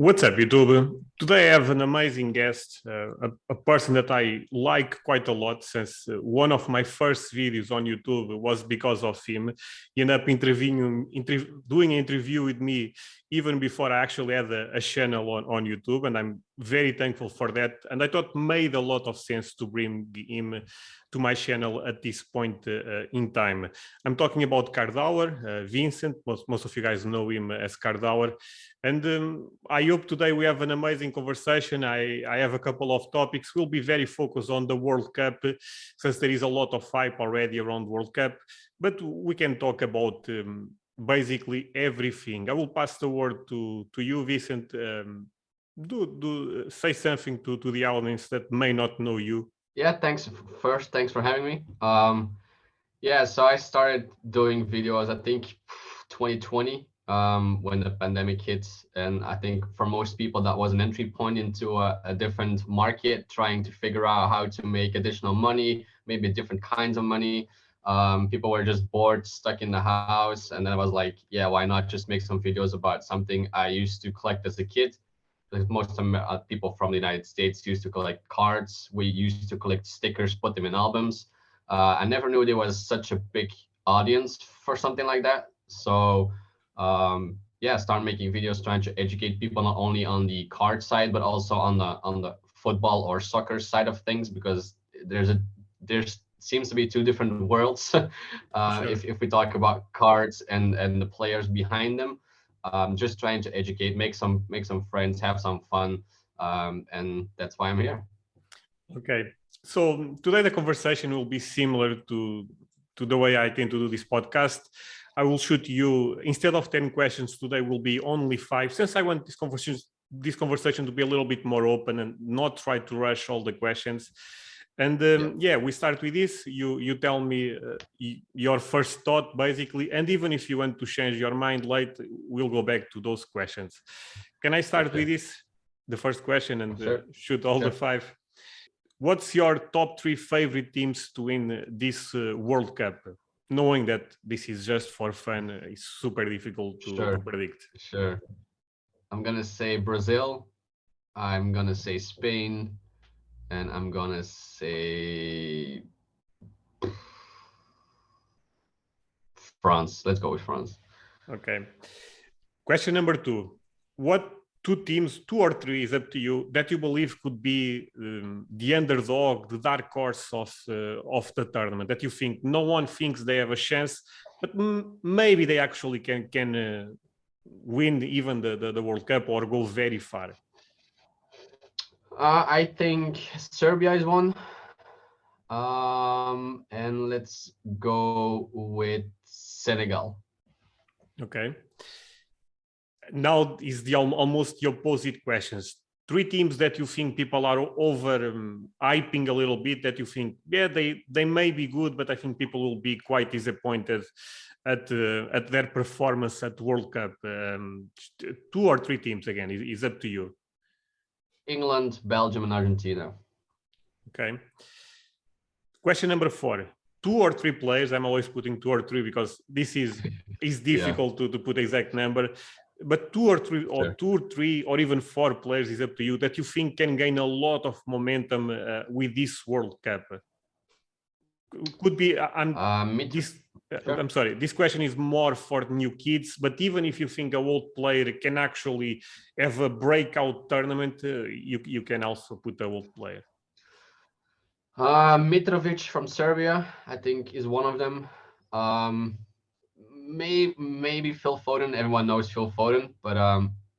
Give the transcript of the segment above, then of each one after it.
What's up, YouTube? Today I have an amazing guest, a person that I like quite a lot since one of my first videos on YouTube was because of him. He ended up doing an interview with me even before I actually had a channel on YouTube, and I'm very thankful for that. And I thought made a lot of sense to bring him to my channel at this point in time. I'm talking about Cardauer, Vincent. Most of you guys know him as Cardauer. And I hope today we have an amazing conversation. I have a couple of topics. We'll be very focused on the World Cup, since there is a lot of hype already around World Cup. But we can talk about basically everything. I will pass the word to you, Vincent. Say something to the audience that may not know you. Yeah, thanks. First, thanks for having me. Yeah, so I started doing videos, I think 2020, when the pandemic hit. And I think for most people, that was an entry point into a different market, trying to figure out how to make additional money, maybe different kinds of money. People were just bored, stuck in the house. And then I was like, yeah, why not just make some videos about something I used to collect as a kid? Most people from the United States used to collect cards. We used to collect stickers, put them in albums. I never knew there was such a big audience for something like that. So yeah, start making videos trying to educate people not only on the card side, but also on the football or soccer side of things, because there seems to be two different worlds. Sure. If we talk about cards and the players behind them. Just trying to educate, make some friends, have some fun, and that's why I'm here. Okay, so today the conversation will be similar to the way I tend to do this podcast. I will shoot you, instead of 10 questions today, will be only 5, since I want this conversation to be a little bit more open and not try to rush all the questions. And yeah, we start with this. You tell me your first thought, basically, and even if you want to change your mind later, we'll go back to those questions. Can I start with this, the first question, and shoot all the 5? What's your top 3 favorite teams to win this World Cup? Knowing that this is just for fun, it's super difficult to predict. Sure. I'm gonna say Brazil. I'm gonna say Spain. And I'm gonna say France. Let's go with France. Okay. Question number 2. What 2 teams, 2 or 3, is up to you, that you believe could be the underdog, the dark horse of the tournament, that you think no one thinks they have a chance, but maybe they actually can win even the World Cup or go very far? I think Serbia is one. And let's go with Senegal. Okay. Now is almost the opposite questions. 3 teams that you think people are over hyping a little bit, that you think, yeah, they may be good, but I think people will be quite disappointed at their performance at World Cup. 2 or 3 teams, again, is up to you. England, Belgium, and Argentina. Okay. Question number 4. 2 or 3 players. I'm always putting 2 or 3 because this is difficult to put exact number. But 2 or 3, or 2 or 3, or even 4 players is up to you, that you think can gain a lot of momentum with this World Cup. Could be. I'm sorry. This question is more for new kids. But even if you think a old player can actually have a breakout tournament, you can also put a old player. Mitrovic from Serbia, I think, is one of them. Maybe Phil Foden. Everyone knows Phil Foden, but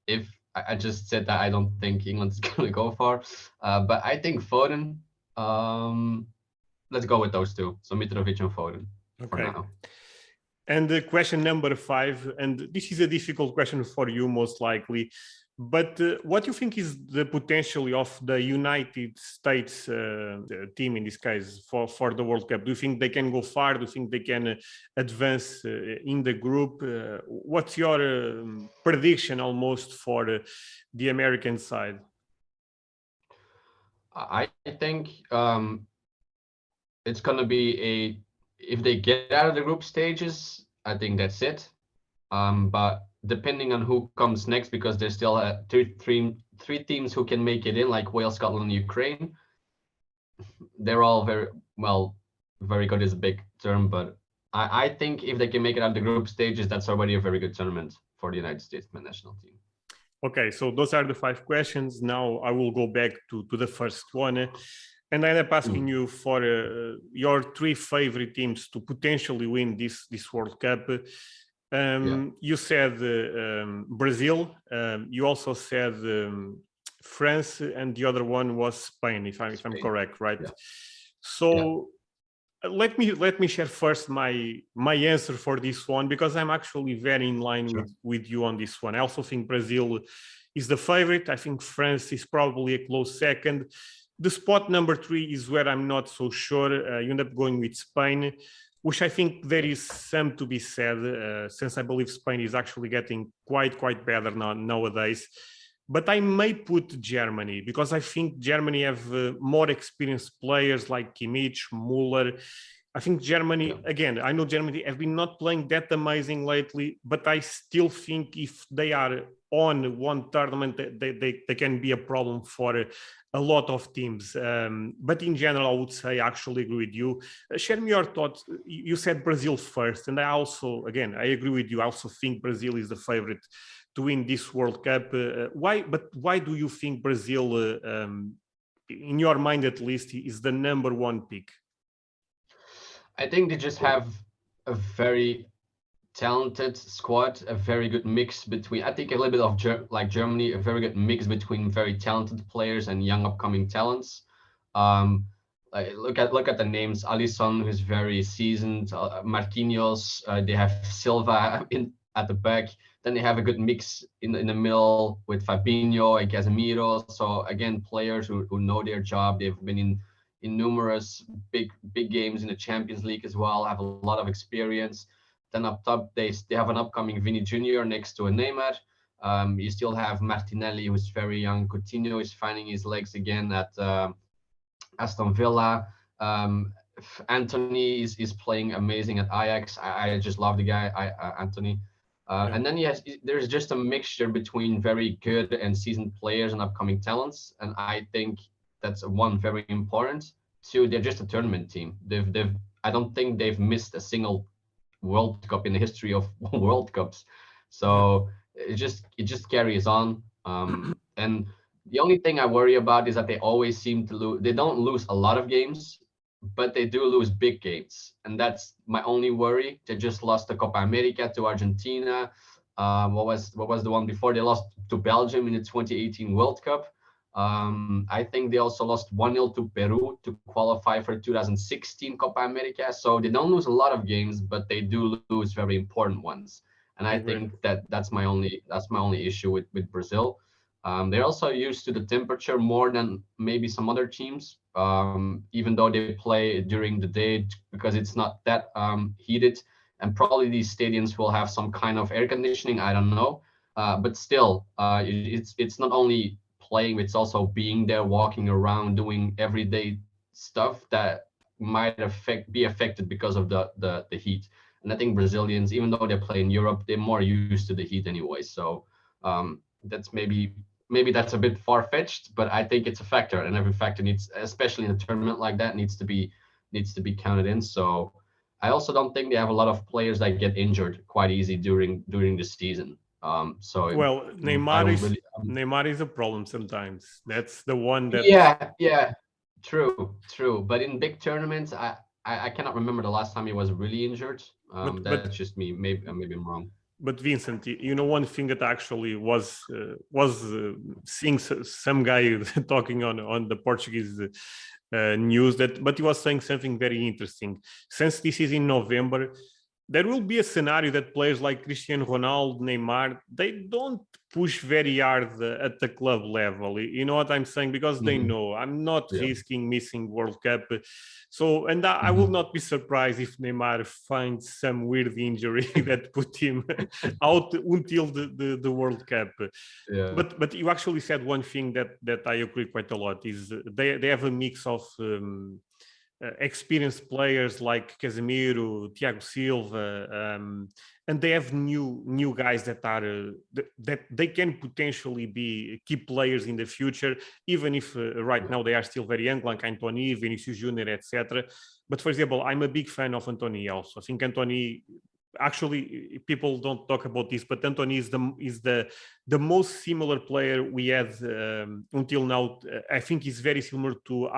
if I just said that I don't think England's gonna go far, but I think Foden. Let's go with those 2. So Mitrovic and Foden for now. And question number 5, and this is a difficult question for you most likely, but what do you think is the potential of the United States team in this case for the World Cup? Do you think they can go far? Do you think they can advance in the group? What's your prediction almost for the American side? I think it's going to be if they get out of the group stages, I think that's it. But depending on who comes next, because there's still three teams who can make it in, like Wales, Scotland, Ukraine. They're all very good is a big term, but I think if they can make it out the group stages, that's already a very good tournament for the United States men's national team. Okay, so those are the 5 questions. Now I will go back to the first one. And I end up asking you for your 3 favorite teams to potentially win this World Cup. You said Brazil. You also said France, and the other one was Spain, if I'm correct, right? Yeah. So let me share first my answer for this one, because I'm actually very in line with you on this one. I also think Brazil is the favorite. I think France is probably a close second. The spot number 3 is where I'm not so sure. You end up going with Spain, which I think there is some to be said, since I believe Spain is actually getting quite better nowadays. But I may put Germany, because I think Germany have more experienced players like Kimmich, Müller. I think Germany, again, I know Germany have been not playing that amazing lately, but I still think if they are on one tournament, they can be a problem for a lot of teams. But in general, I would say I actually agree with you. Share me your thoughts. You said Brazil first, and I also, again, I agree with you. I also think Brazil is the favorite to win this World Cup. Why do you think Brazil, in your mind at least, is the number 1 pick? I think they just have a very talented squad, a very good mix between, I think a little bit of like Germany, a very good mix between very talented players and young upcoming talents. Look at the names: Alisson, who's very seasoned, Marquinhos. They have Silva at the back. Then they have a good mix in the middle with Fabinho and Casemiro. So again, players who know their job. They've been in numerous big games in the Champions League as well. Have a lot of experience. Then up top, they have an upcoming Vini Jr. next to a Neymar. You still have Martinelli, who's very young. Coutinho is finding his legs again at Aston Villa. Anthony is playing amazing at Ajax. I just love the guy, Anthony. And then there's just a mixture between very good and seasoned players and upcoming talents. And I think that's 1, very important. 2, they're just a tournament team. I don't think they've missed a single World Cup in the history of World Cups. So it just carries on. And the only thing I worry about is that they always seem to lose. They don't lose a lot of games, but they do lose big games, and that's my only worry. They just lost the Copa America to Argentina. What was the one before? They lost to Belgium in the 2018 World Cup. I think they also lost 1-0 to Peru to qualify for 2016 Copa America. So they don't lose a lot of games, but they do lose very important ones. And I think that's my only issue with Brazil. They're also used to the temperature more than maybe some other teams, even though they play during the day, because it's not that heated. And probably these stadiums will have some kind of air conditioning. I don't know, but still, it's not only playing; it's also being there, walking around, doing everyday stuff that might be affected because of the heat. And I think Brazilians, even though they play in Europe, they're more used to the heat anyway. So that's maybe that's a bit far-fetched, but I think it's a factor, and every factor needs, especially in a tournament like that, needs to be counted in. So I also don't think they have a lot of players that get injured quite easy during the season. Well, Neymar is a problem sometimes. That's the one that true. But in big tournaments, I cannot remember the last time he was really injured. That's just me. Maybe I'm wrong. But Vincent, you know, one thing that actually was seeing some guy talking on the Portuguese news, but he was saying something very interesting. Since this is in November, there will be a scenario that players like Cristiano Ronaldo, Neymar, they don't push very hard at the club level. You know what I'm saying? Because they know I'm not risking missing World Cup. So, and I will not be surprised if Neymar finds some weird injury that put him out until the World Cup. Yeah. But you actually said one thing that I agree quite a lot is they have a mix of experienced players like Casemiro, Thiago Silva, and they have new guys that are that they can potentially be key players in the future, even if right now they are still very young, like Antony, Vinicius Junior, etc. But for example, I'm a big fan of Antony also. I think Antony, actually, people don't talk about this, but Antony is the most similar player we had until now. I think he's very similar to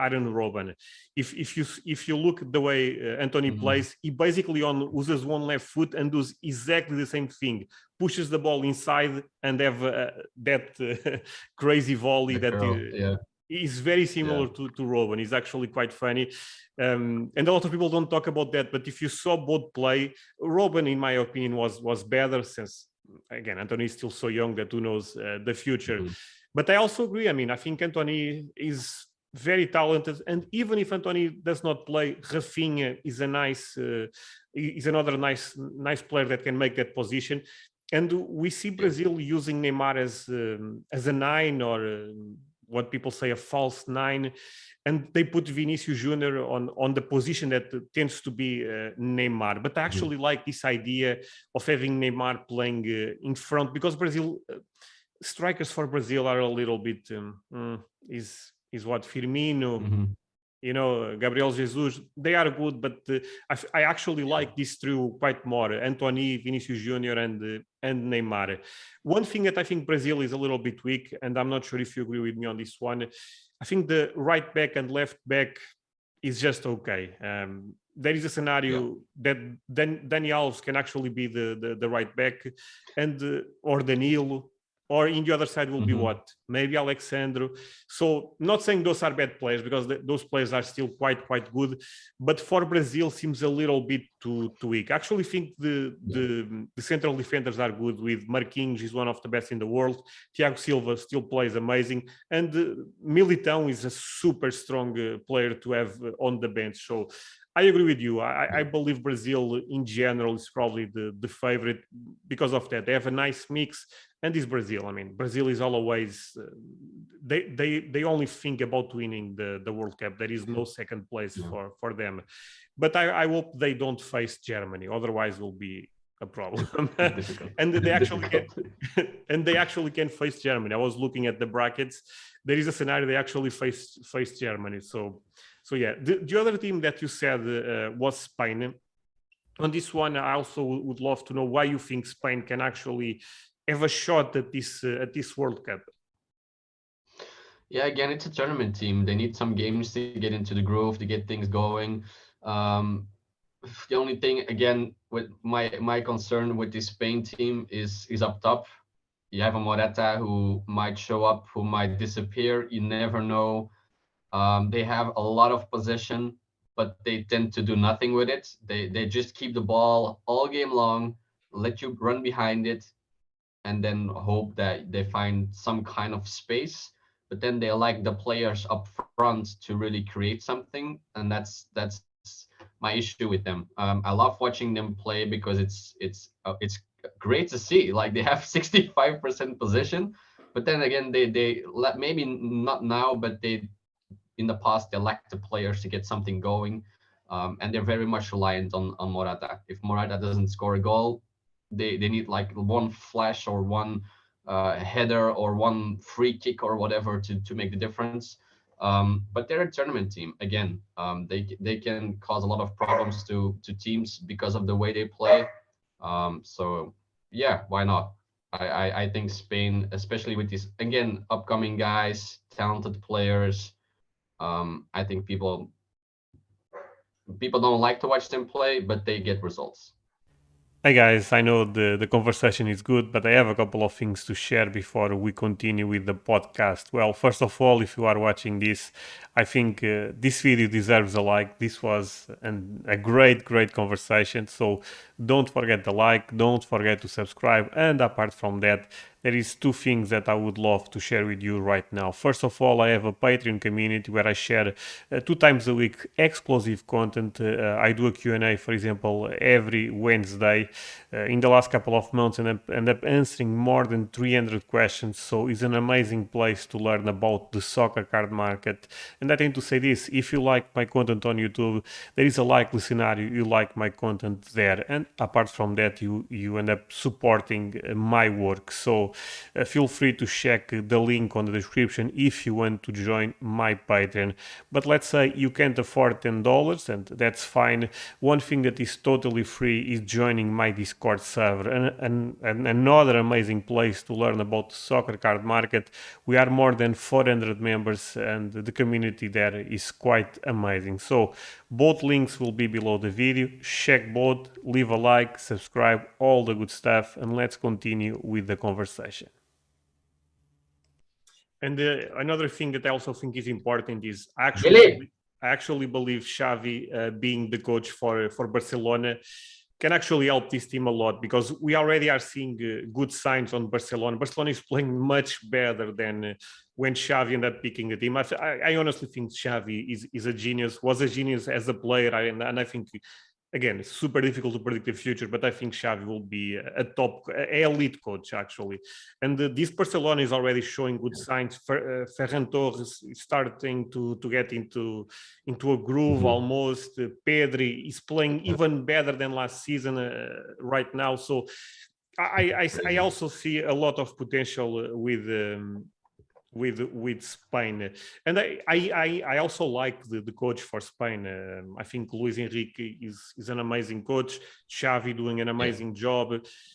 Aaron Robben. If you look at the way Antony plays, he basically uses one left foot and does exactly the same thing. Pushes the ball inside and have that crazy volley is very similar to Robben. He's actually quite funny. And a lot of people don't talk about that, but if you saw both play, Robben, in my opinion, was better, since, again, Antony is still so young that who knows the future. But I also agree. I mean, I think Antony is very talented, and even if Antony does not play, Rafinha is another nice player that can make that position. And we see Brazil using Neymar as a 9, or what people say a false 9, and they put Vinicius Junior on the position that tends to be Neymar. But I actually like this idea of having Neymar playing in front, because Brazil strikers for Brazil are a little bit is what Firmino, Gabriel Jesus. They are good, but I actually like this trio quite more: Antony, Vinicius Junior, and Neymar. One thing that I think Brazil is a little bit weak, and I'm not sure if you agree with me on this one, I think the right back and left back is just okay. There is a scenario that Dani Alves can actually be the right back, and or Danilo. Or in the other side will be what? Maybe Alexandro. So not saying those are bad players, because those players are still quite good. But for Brazil, seems a little bit too weak. I actually think the central defenders are good. With Marquinhos, is one of the best in the world. Thiago Silva still plays amazing. And Militão is a super strong player to have on the bench. So I agree with you. I believe Brazil in general is probably the favorite because of that. They have a nice mix. And this Brazil, I mean, Brazil is always they only think about winning the World Cup. There is no second place for them. But I hope they don't face Germany. Otherwise, it will be a problem. And they actually can face Germany. I was looking at the brackets. There is a scenario they actually face Germany. So yeah. The other team that you said was Spain. On this one, I also would love to know why you think Spain can actually have a shot at this World Cup. Yeah, again, it's a tournament team. They need some games to get into the groove, to get things going. The only thing, again, with my concern with this Spain team is up top. You have a Morata who might show up, who might disappear. You never know. They have a lot of possession, but they tend to do nothing with it. They just keep the ball all game long, let you run behind it, and then hope that they find some kind of space. But then they like the players up front to really create something, and that's my issue with them. I love watching them play because it's great to see. Like, they have 65% possession, but then again, they maybe not now, but they in the past they lacked the players to get something going, and they're very much reliant on Morata. If Morata doesn't score a goal, they need like one flash or one header or one free kick or whatever to make the difference. But they're a tournament team. Again, they can cause a lot of problems to teams because of the way they play. So yeah, why not? I think Spain, especially with these, again, upcoming guys, talented players, I think people don't like to watch them play, but they get results. Hey guys, I know the conversation is good, but I have a couple of things to share before we continue with the podcast. Well, first of all, if you are watching this, I think this video deserves a like. This was a great conversation. So don't forget the like, don't forget to subscribe. And apart from that, there is two things that I would love to share with you right now. First of all, I have a Patreon community where I share 2 times a week exclusive content. I do a Q&A, for example, every Wednesday. In the last couple of months, and I end up answering more than 300 questions. So it's an amazing place to learn about the soccer card market and And I tend to say this: if you like my content on YouTube, there is a likely scenario you like my content there, and apart from that, you end up supporting my work. So feel free to check the link on the description if you want to join my Patreon. But let's say you can't afford $10, and that's fine. One thing that is totally free is joining my Discord server, and another amazing place to learn about the soccer card market. We are more than 400 members, and the community there is quite amazing. So both links will be below the video. Check both, leave a like, subscribe, all the good stuff, and let's continue with the conversation. And another thing that I also think is important is I actually believe Xavi being the coach for Barcelona can actually help this team a lot, because we already are seeing good signs on Barcelona. Barcelona is playing much better than when Xavi ended up picking the team. I honestly think Xavi is a genius, was a genius as a player, and I think, again, it's super difficult to predict the future, but I think Xavi will be a top, elite coach, actually. And this Barcelona is already showing good signs. Ferran Torres is starting to get into a groove almost. Pedri is playing even better than last season right now. So I also see a lot of potential with Spain, and I also like the coach for Spain. I think Luis Enrique is an amazing coach. Xavi doing an amazing job.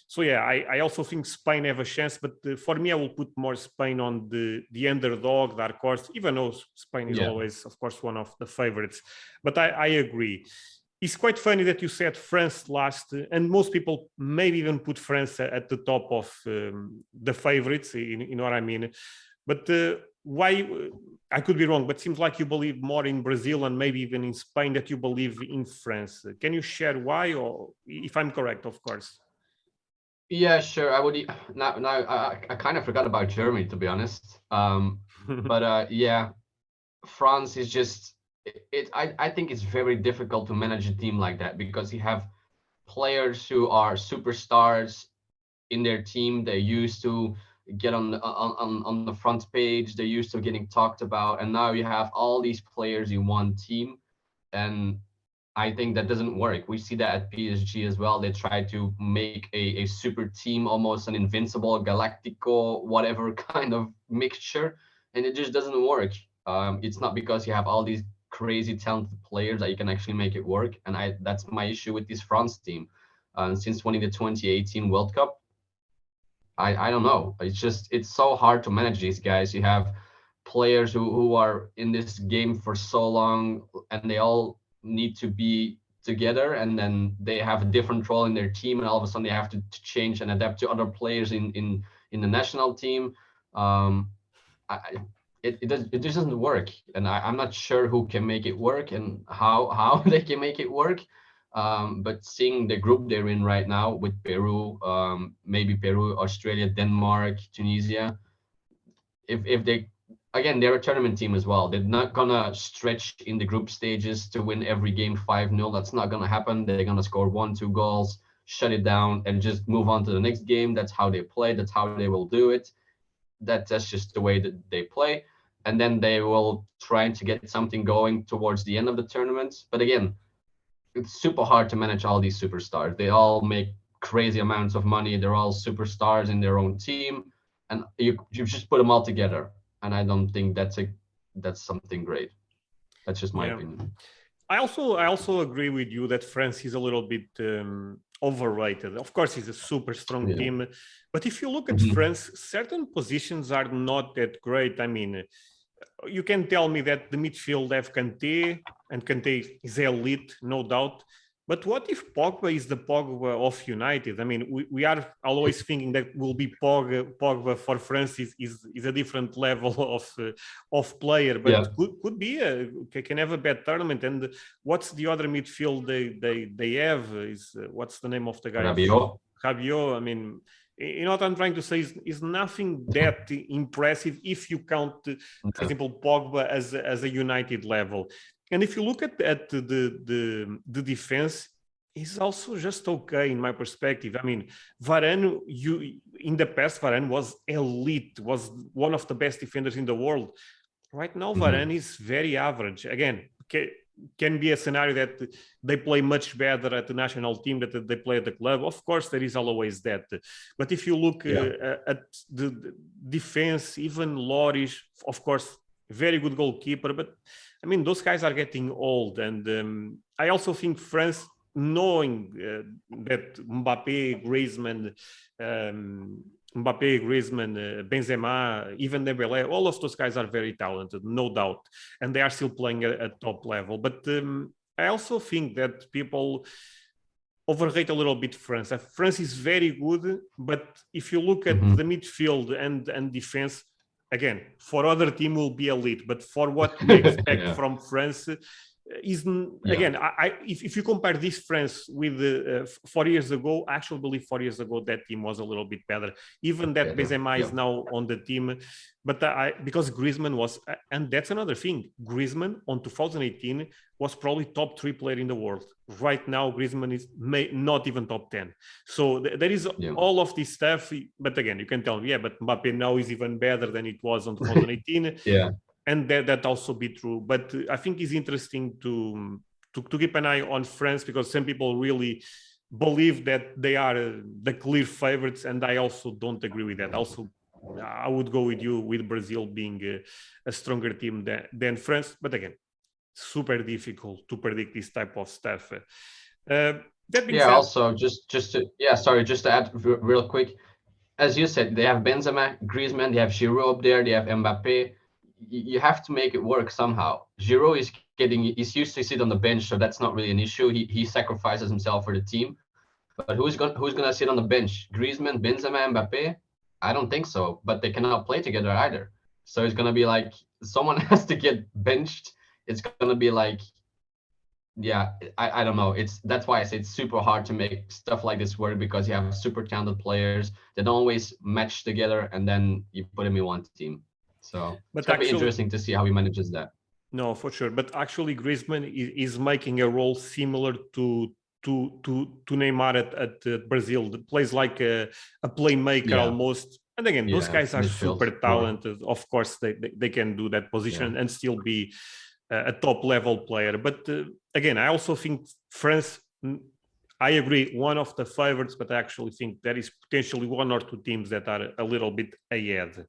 So yeah, I also think Spain have a chance, but for me, I will put more Spain on the underdog, dark horse, even though Spain is always, of course, one of the favorites. But I agree. It's quite funny that you said France last, and most people maybe even put France at the top of the favorites. You know what I mean? But why? I could be wrong, but it seems like you believe more in Brazil and maybe even in Spain that you believe in France. Can you share why, or if I'm correct, of course? Yeah, sure. I would now. I kind of forgot about Germany, to be honest. But yeah, France is just I think it's very difficult to manage a team like that, because you have players who are superstars in their team. They're used to get on the front page. They're used to getting talked about, and now you have all these players in one team, and I think that doesn't work. We see that at PSG as well. They try to make a super team, almost an invincible Galactico, whatever kind of mixture, and it just doesn't work. It's not because you have all these crazy talented players that you can actually make it work. And that's my issue with this France team. Since winning the 2018 World Cup, I don't know. It's so hard to manage these guys. You have players who are in this game for so long, and they all need to be together, and then they have a different role in their team, and all of a sudden they have to change and adapt to other players in the national team. It just doesn't work, and I'm not sure who can make it work and how they can make it work. But seeing the group they're in right now with Peru, maybe Peru, Australia, Denmark, Tunisia, if they, again, they're a tournament team as well. They're not gonna stretch in the group stages to win every game 5-0. That's not gonna happen. They're gonna score 1-2 goals, shut it down, and just move on to the next game. That's how they play. That's how they will do it. That's just the way that they play. And then they will try to get something going towards the end of the tournament. But again, it's super hard to manage all these superstars. They all make crazy amounts of money. They're all superstars in their own team, and you just put them all together. And I don't think that's something great. That's just my opinion. I also agree with you that France is a little bit overrated. Of course, it's a super strong team, but if you look at France, certain positions are not that great. I mean, you can tell me that the midfield have Kanté, and Kanté is elite, no doubt. But what if Pogba is the Pogba of United? I mean, we are always thinking that will be Pogba for France is a different level of player, but could be can have a bad tournament. And what's the other midfield they have? Is what's the name of the guy? Rabiot. I mean, you know what I'm trying to say is nothing that impressive if you count, for example, Pogba as a United level. And if you look at the defense, is also just okay in my perspective. I mean, Varane, in the past, Varane was elite, was one of the best defenders in the world. Right now, Varane is very average. Again, can be a scenario that they play much better at the national team than they play at the club. Of course, there is always that. But if you look at the defense, even Loris, of course, very good goalkeeper. But I mean, those guys are getting old. And I also think France, knowing that Mbappe, Griezmann, Benzema, even Dembélé, all of those guys are very talented, no doubt, and they are still playing at top level. But I also think that people overrate a little bit France. France is very good, but if you look at the midfield and defense, again, for other team will be elite, but for what we expect from France, again, if you compare this France with 4 years ago, I actually believe 4 years ago that team was a little bit better. Even that Benzema is now on the team, but because Griezmann was, and that's another thing. Griezmann on 2018 was probably top 3 player in the world. Right now, Griezmann is not even top 10. So there is all of this stuff. But again, you can tell me, but Mbappe now is even better than it was on 2018. And that also be true. But I think it's interesting to keep an eye on France, because some people really believe that they are the clear favorites, and I also don't agree with that. Also, I would go with you with Brazil being a stronger team than France. But again, super difficult to predict this type of stuff. That being said, also just to add real quick, as you said, they have Benzema, Griezmann, they have Giroud up there, they have Mbappe. You have to make it work somehow. Giroud is used to sit on the bench, so that's not really an issue. He sacrifices himself for the team. But who's gonna sit on the bench? Griezmann, Benzema, Mbappe? I don't think so. But they cannot play together either. So it's gonna be like someone has to get benched. It's gonna be like, I don't know. That's why I say it's super hard to make stuff like this work, because you have super talented players that don't always match together, and then you put them in one team. So it's gonna be interesting to see how he manages that. No, for sure. But actually, Griezmann is making a role similar to Neymar at Brazil. That plays like a playmaker almost. And again, those guys are super talented. Of course, they can do that position and still be a top level player. But again, I also think France, I agree, one of the favorites, but I actually think there is potentially 1 or 2 teams that are a little bit ahead.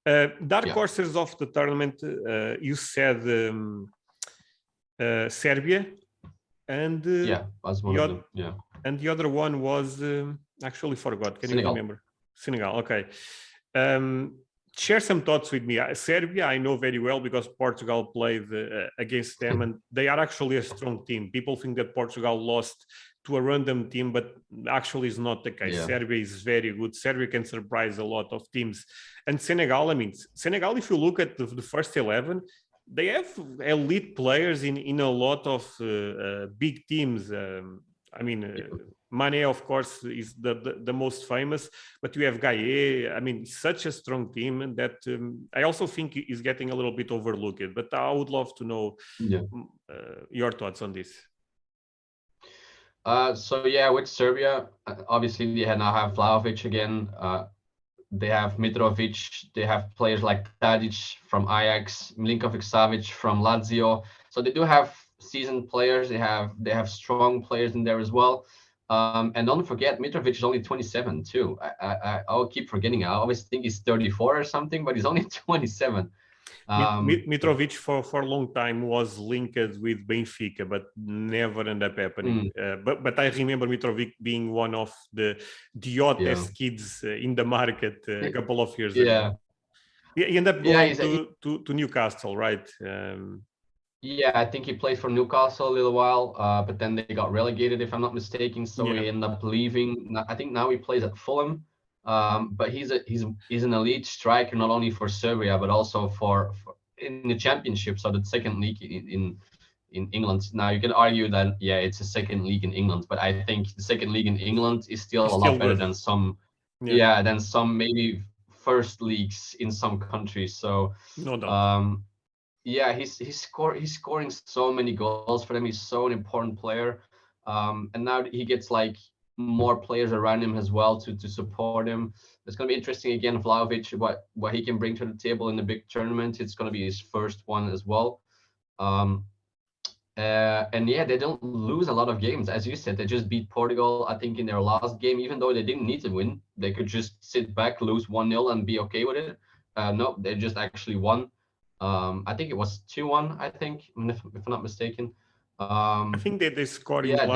Dark horses of the tournament, you said Serbia, and was one of them. And the other one was actually forgot. Can Senegal. You remember? Senegal. Okay. Share some thoughts with me. Serbia, I know very well because Portugal played against them, and they are actually a strong team. People think that Portugal lost to a random team, but actually is not the case. Serbia is very good. Serbia can surprise a lot of teams. And Senegal, Senegal, if you look at the first 11, they have elite players in a lot of big teams. Mane, of course, is the most famous, but you have Gaye. Such a strong team that I also think is getting a little bit overlooked. But I would love to know your thoughts on this. With Serbia, obviously they now have Vlahovic again. They have Mitrovic. They have players like Tadic from Ajax, Milinkovic-Savic from Lazio. So they do have seasoned players. They have strong players in there as well. And don't forget, Mitrovic is only 27 too. I'll keep forgetting. I always think he's 34 or something, but he's only 27. Mitrovic for a long time was linked with Benfica, but never ended up happening. But I remember Mitrovic being one of the hottest kids in the market a couple of years ago. He ended up going to Newcastle, right? I think he played for Newcastle a little while, but then they got relegated, if I'm not mistaken. So he ended up leaving. I think now he plays at Fulham. But he's an elite striker, not only for Serbia but also for in the Championship, so the second league in England. Now you can argue that it's a second league in England, but I think the second league in England is still a lot better than some than some maybe first leagues in some countries. So no doubt. He's scoring so many goals for them. He's so an important player. And now he gets like more players around him as well to support him. It's going to be interesting again, Vlahovic, what he can bring to the table in the big tournament. It's going to be his first one as well. Um, and yeah, they don't lose a lot of games. As you said, they just beat Portugal, I think, in their last game, even though they didn't need to win. They could just sit back, lose 1-0 and be okay with it. No, they just actually won. I think it was 2-1, I think, if I'm not mistaken. I think that they scored in Yeah,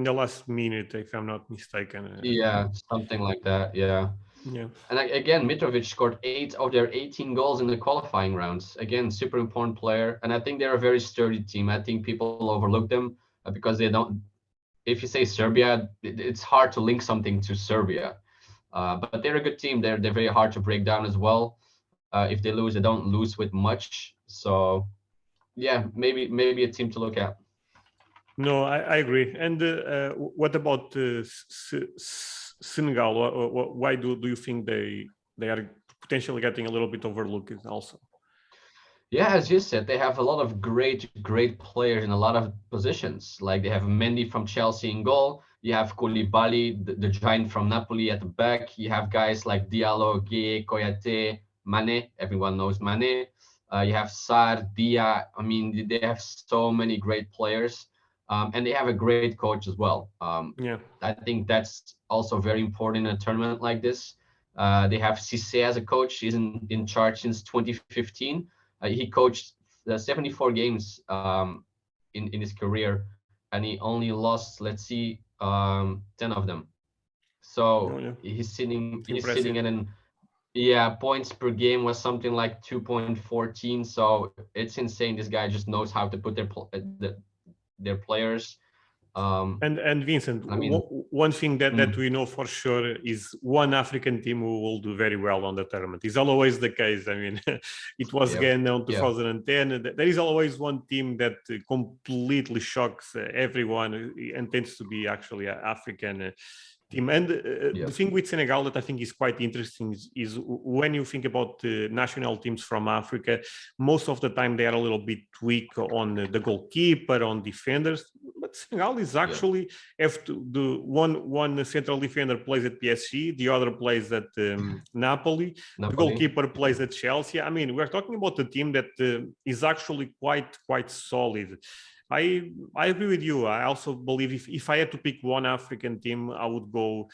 the last minute, if I'm not mistaken. yeah, something like that. Yeah. Yeah. And again, Mitrovic scored 8 of their 18 goals in the qualifying rounds. Again, super important player. And I think they're a very sturdy team. I think people overlook them because they don't. If you say Serbia, it's hard to link something to Serbia. But they're a good team. They're very hard to break down as well. If they lose, they don't lose with much. So yeah, maybe a team to look at. No, I agree. And what about Senegal? Why do you think they are potentially getting a little bit overlooked also? Yeah, as you said, they have a lot of great players in a lot of positions. Like they have Mendy from Chelsea in goal. You have Koulibaly, the giant from Napoli at the back. You have guys like Diallo, Gueye, Koyate, Mane. Everyone knows Mane. You have Sarr, Dia. I mean, they have so many great players, and they have a great coach as well. Yeah, I think that's also very important in a tournament like this. They have Cisse as a coach. He's in charge since 2015. He coached 74 games in his career, and he only lost, let's see, 10 of them. oh, So yeah, he's impressive. sitting at an, yeah, points per game was something like 2.14. So it's insane. This guy just knows how to put their players. Um, And Vincent, I mean, one thing that mm, we know for sure is one African team who will do very well on the tournament. It's always the case. I mean, it was yeah, Ghana in yeah, 2010. There is always one team that completely shocks everyone and tends to be actually an African team. And yeah, the thing with Senegal that I think is quite interesting is when you think about the national teams from Africa, most of the time they are a little bit weak on the goalkeeper, on defenders. But Senegal is yeah. actually have to do one central defender plays at PSG, the other plays at Napoli, the Napoli. goalkeeper plays at Chelsea. I mean, we're talking about a team that is actually quite solid. I agree with you. I also believe if I had to pick one African team, I would go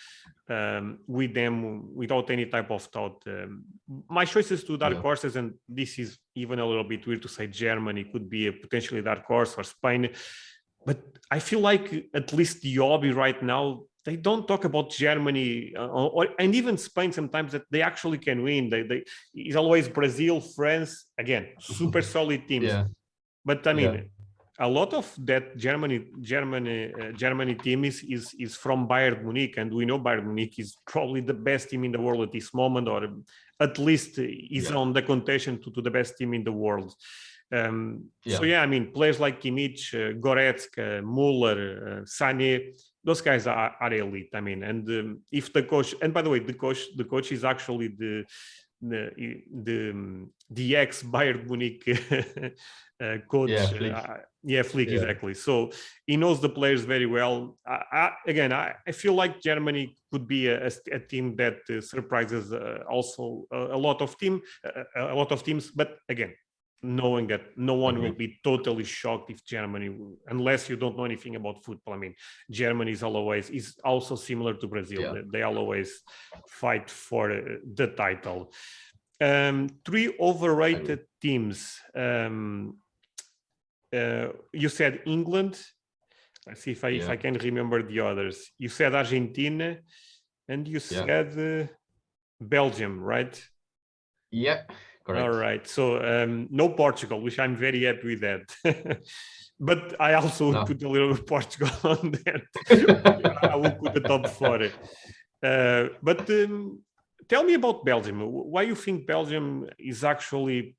with them without any type of thought. My choices to dark Yeah, horses, and this is even a little bit weird to say Germany could be a potentially dark horse, or Spain. But I feel like at least the hobby right now, they don't talk about Germany and even Spain sometimes that they actually can win. It's always Brazil, France, again, super solid teams. yeah, But I yeah, mean, a lot of that Germany team is from Bayern Munich, and we know Bayern Munich is probably the best team in the world at this moment, or at least is yeah, on the contention to the best team in the world. So yeah, yeah, I mean, players like Kimmich, Goretzka, Muller, Sané, those guys are elite. I mean, and if the coach, and by the way, the coach is actually the ex Bayern Munich yeah, coach. Flick. Yeah, Flick, Yeah, exactly. So he knows the players very well. I feel like Germany could be a team that surprises also a lot of a lot of teams. But again, knowing that no one will agree. be totally shocked if Germany, unless you don't know anything about football. I mean, Germany is also similar to Brazil. Yeah, They always fight for the title. Three agree. overrated teams. You said England. Let's see if Yeah, I can remember the others. You said Argentina, and you yeah, said Belgium, right? yeah, All correct. right. So no Portugal, which I'm very happy with that. But I also would No, put a little Portugal on that. I will put the top four. But tell me about Belgium. Why you think Belgium is actually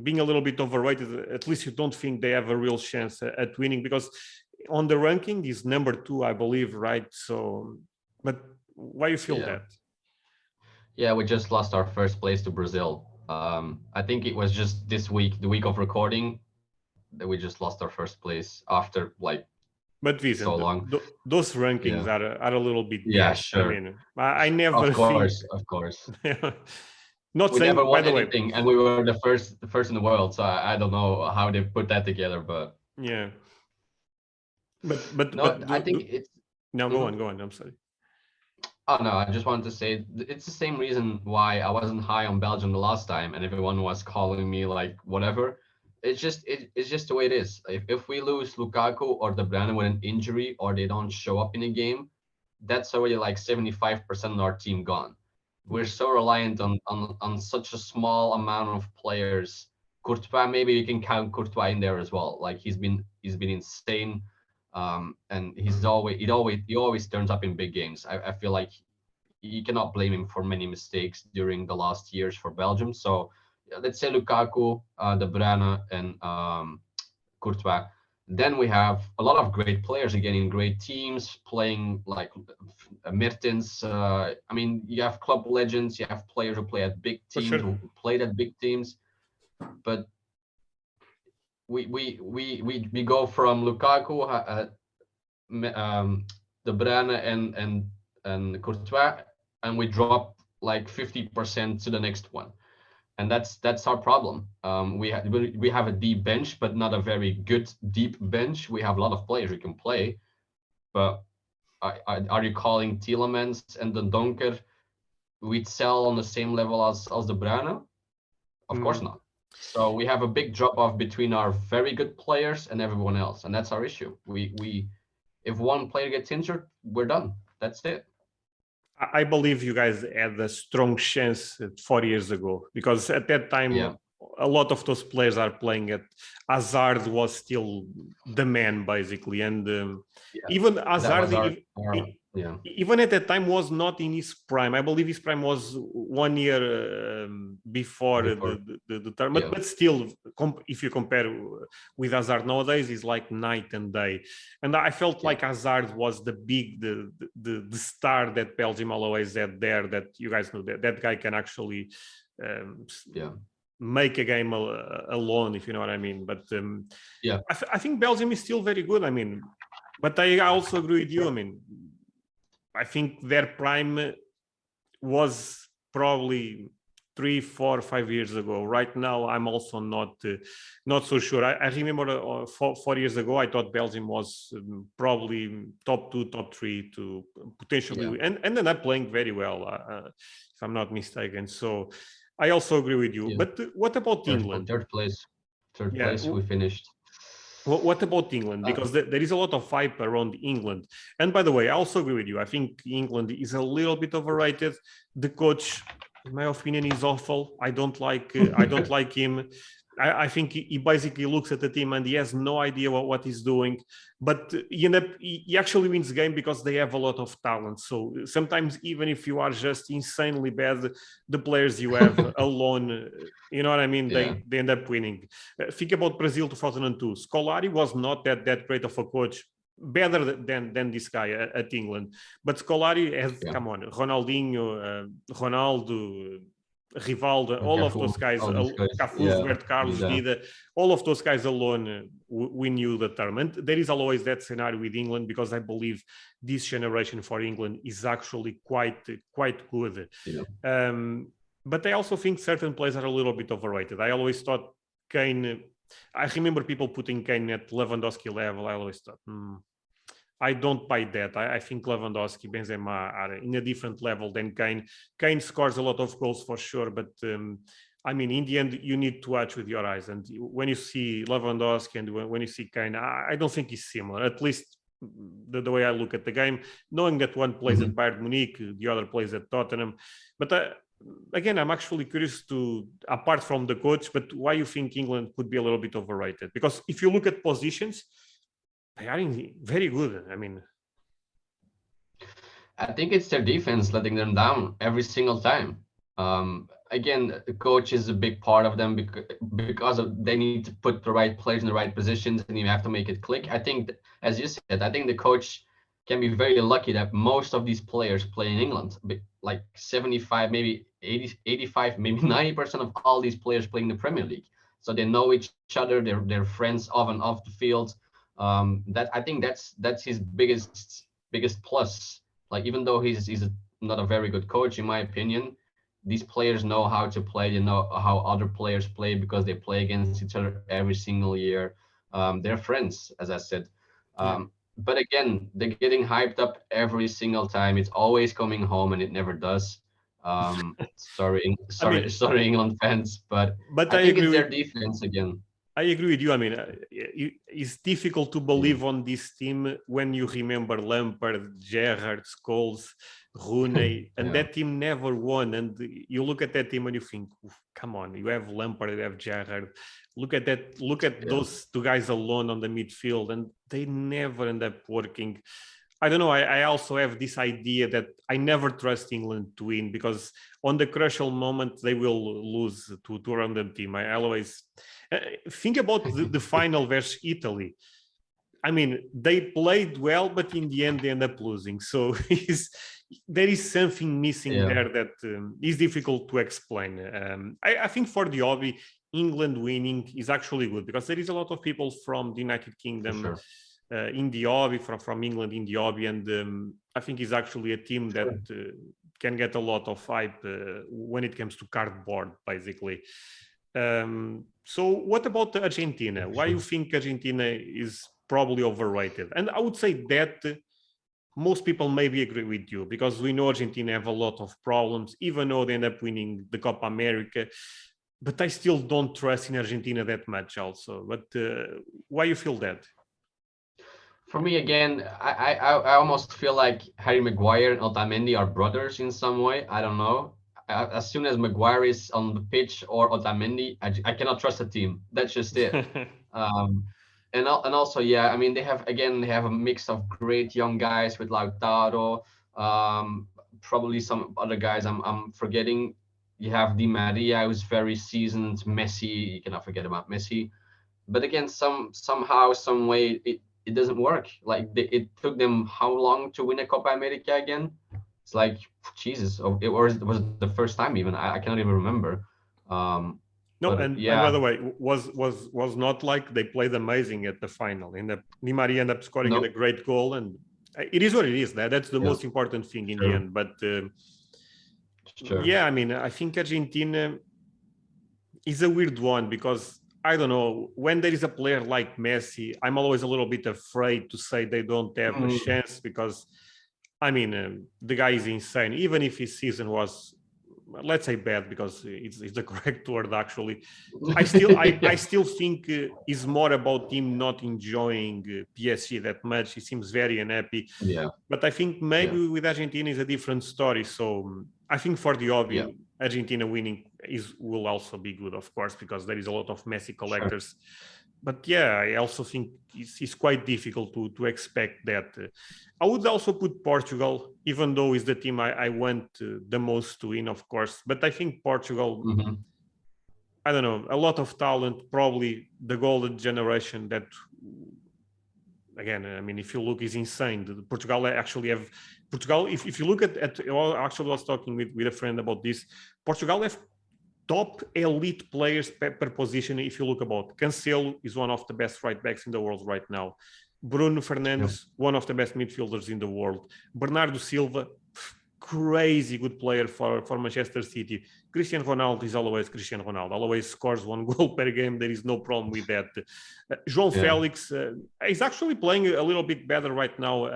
being a little bit overrated? At least you don't think they have a real chance at winning, because on the ranking is number 2, I believe, right? So, but why you feel yeah, that? yeah. We just lost our first place to Brazil. I think it was just this week, the week of recording, that we just lost our first place after like But so Vincent, long. those rankings Yeah. are a little bit Yeah, biased. I sure. mean, I never think. Of course. Not We never saying, by won the way, anything, and we were the first in the world. So I don't know how they put that together, but yeah. But no, I think do it's. now go Mhm. on, go on. I'm sorry. Oh no, I just wanted to say it's the same reason why I wasn't high on Belgium the last time, and everyone was calling me like whatever. It's just the way it is. If we lose Lukaku or De Bruyne with an injury or they don't show up in a game, that's already like 75% of our team gone. We're Mm. so reliant on such a small amount of players. Courtois, maybe you can count Courtois in there as well. Like he's been insane, and he always turns up in big games. I feel like you cannot blame him for many mistakes during the last years for Belgium. So yeah, let's say Lukaku, De Bruyne, and Courtois. Then we have a lot of great players again in great teams playing like Mertens. I mean, you have club legends, you have players who play at big For teams, sure. who played at big teams, but we go from Lukaku, De Bruyne, and Courtois, and we drop like 50% to the next one, and that's our problem. We have a deep bench, but not a very good deep bench. We have a lot of players who can play, but are you calling Tielemans and the Donker we'd sell on the same level as De Bruyne? Of course Mm. not. So we have a big drop off between our very good players and everyone else, and that's our issue. We if one player gets injured, we're done. That's it. I believe you guys had a strong chance 4 years ago because at that time Yeah. a lot of those players are playing at Hazard was still the man basically, and Yeah. even That Hazard was our yeah. even at that time was not in his prime. I believe his prime was 1 year before Before the term, yeah. but still, if you compare with Hazard nowadays, it's like night and day. And I felt like Hazard was the star that Belgium always had there. That you guys know that guy can actually um, Yeah. make a game alone, if you know what I mean. But Yeah. I think Belgium is still very good. I mean, but I also agree with you. I mean, I think their prime was probably 3, 4, 5 years ago. Right now, I'm also not so sure. I remember 4 years ago, I thought Belgium was probably top 2, top 3 to potentially, and ended up playing very well, if I'm not mistaken. So I also agree with you. Yeah. But what about England? Third place. Third Yeah. place we finished. What about England? Because there is a lot of hype around England. And by the way, I also agree with you. I think England is a little bit overrated. The coach, in my opinion, is awful. I don't like him. I think he basically looks at the team and he has no idea what he's doing. But he actually wins the game because they have a lot of talent. So sometimes even if you are just insanely bad, the players you have alone, you know what I mean? Yeah. They end up winning. Think about Brazil 2002. Scolari was not that great of a coach, better than this guy at England. But Scolari has, Yeah. come on, Ronaldinho, Ronaldo, Rivaldo, all of Cafu, those guys, all these guys. Cafu, Yeah. Roberto Carlos, Dida, all of those guys alone we knew the term. And there is always that scenario with England because I believe this generation for England is actually quite good. Yeah. But I also think certain players are a little bit overrated. I always thought Kane. I remember people putting Kane at Lewandowski level. I always thought, I don't buy that. I think Lewandowski, Benzema are in a different level than Kane. Kane scores a lot of goals for sure, but I mean, in the end, you need to watch with your eyes. And when you see Lewandowski and when you see Kane, I don't think he's similar. At least the way I look at the game, knowing that one plays at Bayern Munich, the other plays at Tottenham. But again, I'm actually curious to, apart from the coach, but why you think England could be a little bit overrated? Because if you look at positions, they are very good. I mean, I think it's their defense letting them down every single time. Again, the coach is a big part of them because of they need to put the right players in the right positions, and you have to make it click. I think, as you said, I think the coach can be very lucky that most of these players play in England. Like 75, maybe 80, 85, maybe 90% of all these players play in the Premier League. So they know each other. They're friends off and off the field. That I think that's his biggest plus. Like even though he's not a very good coach in my opinion, these players know how to play. They know how other players play because they play against each other every single year. They're friends, as I said. Yeah. But again, they're getting hyped up every single time. It's always coming home, and it never does. I mean, Sorry, England fans, but but I I think it's agree their with defense again. I agree with you. I mean, it's difficult to believe on this team when you remember Lampard, Gerrard, Scholes, Rooney, and Yeah, that team never won. And you look at that team and you think, come on, you have Lampard, you have Gerrard. Look at that. Look at yeah, those two guys alone on the midfield, and they never end up working. I don't know. I also have this idea that I never trust England to win because on the crucial moment they will lose to a random team. I always think about the final versus Italy. I mean, they played well, but in the end they end up losing. So there is something missing yeah, there that is difficult to explain. I think for the hobby, England winning is actually good because there is a lot of people from the United for Kingdom sure. in the hobby, from England in the hobby, and I think it's actually a team that Sure. can get a lot of hype when it comes to cardboard, basically. So what about Argentina? For Why you sure. think Argentina is probably overrated? And I would say that most people maybe agree with you because we know Argentina have a lot of problems, even though they end up winning the Copa America. But I still don't trust in Argentina that much also. But why you feel that? For me, again, I almost feel like Harry Maguire and Otamendi are brothers in some way. I don't know. As soon as Maguire is on the pitch or Otamendi, I cannot trust the team. That's just it. Um, and also, yeah, I mean, they have a mix of great young guys with Lautaro, probably some other guys I'm forgetting. You have Di Maria, who's very seasoned. Messi, you cannot forget about Messi. But again, somehow, some way, it doesn't work. Like it took them how long to win a Copa America again? It's like Jesus, was it the first time even? I cannot even remember. Um, No, but and by the yeah, way, was not like they played amazing at the final. And Di Maria ended up scoring in a no, great goal, and it is what it is. That's the yeah, most important thing in the sure, end. But sure. yeah, I mean, I think Argentina is a weird one because I don't know when there is a player like Messi, I'm always a little bit afraid to say they don't have a Mm, chance because I mean the guy is insane. Even if his season was, let's say, bad because it's the correct word actually. I yeah, still think it's more about him not enjoying PSG that much. He seems very unhappy. yeah, But I think yeah, maybe with Argentina is a different story. So I think for the yeah, hobby, Argentina winning will also be good, of course, because there is a lot of Messi sure. collectors. But yeah, I also think it's quite difficult to expect that. I would also put Portugal, even though it's the team I want the most to win, of course. But I think Portugal, Hmm. I don't know, a lot of talent, probably the golden generation that again, I mean, if you look, is insane. Portugal actually have Portugal. If you look at well, actually, I was talking with a friend about this. Portugal have top elite players per position. If you look about Cancelo is one of the best right backs in the world right now. Bruno Yeah, Fernandes, one of the best midfielders in the world. Bernardo Silva, crazy good player for Manchester City. Cristiano Ronaldo is always Cristiano Ronaldo, always scores one goal per game. There is no problem with that. João yeah, Felix is actually playing a little bit better right now,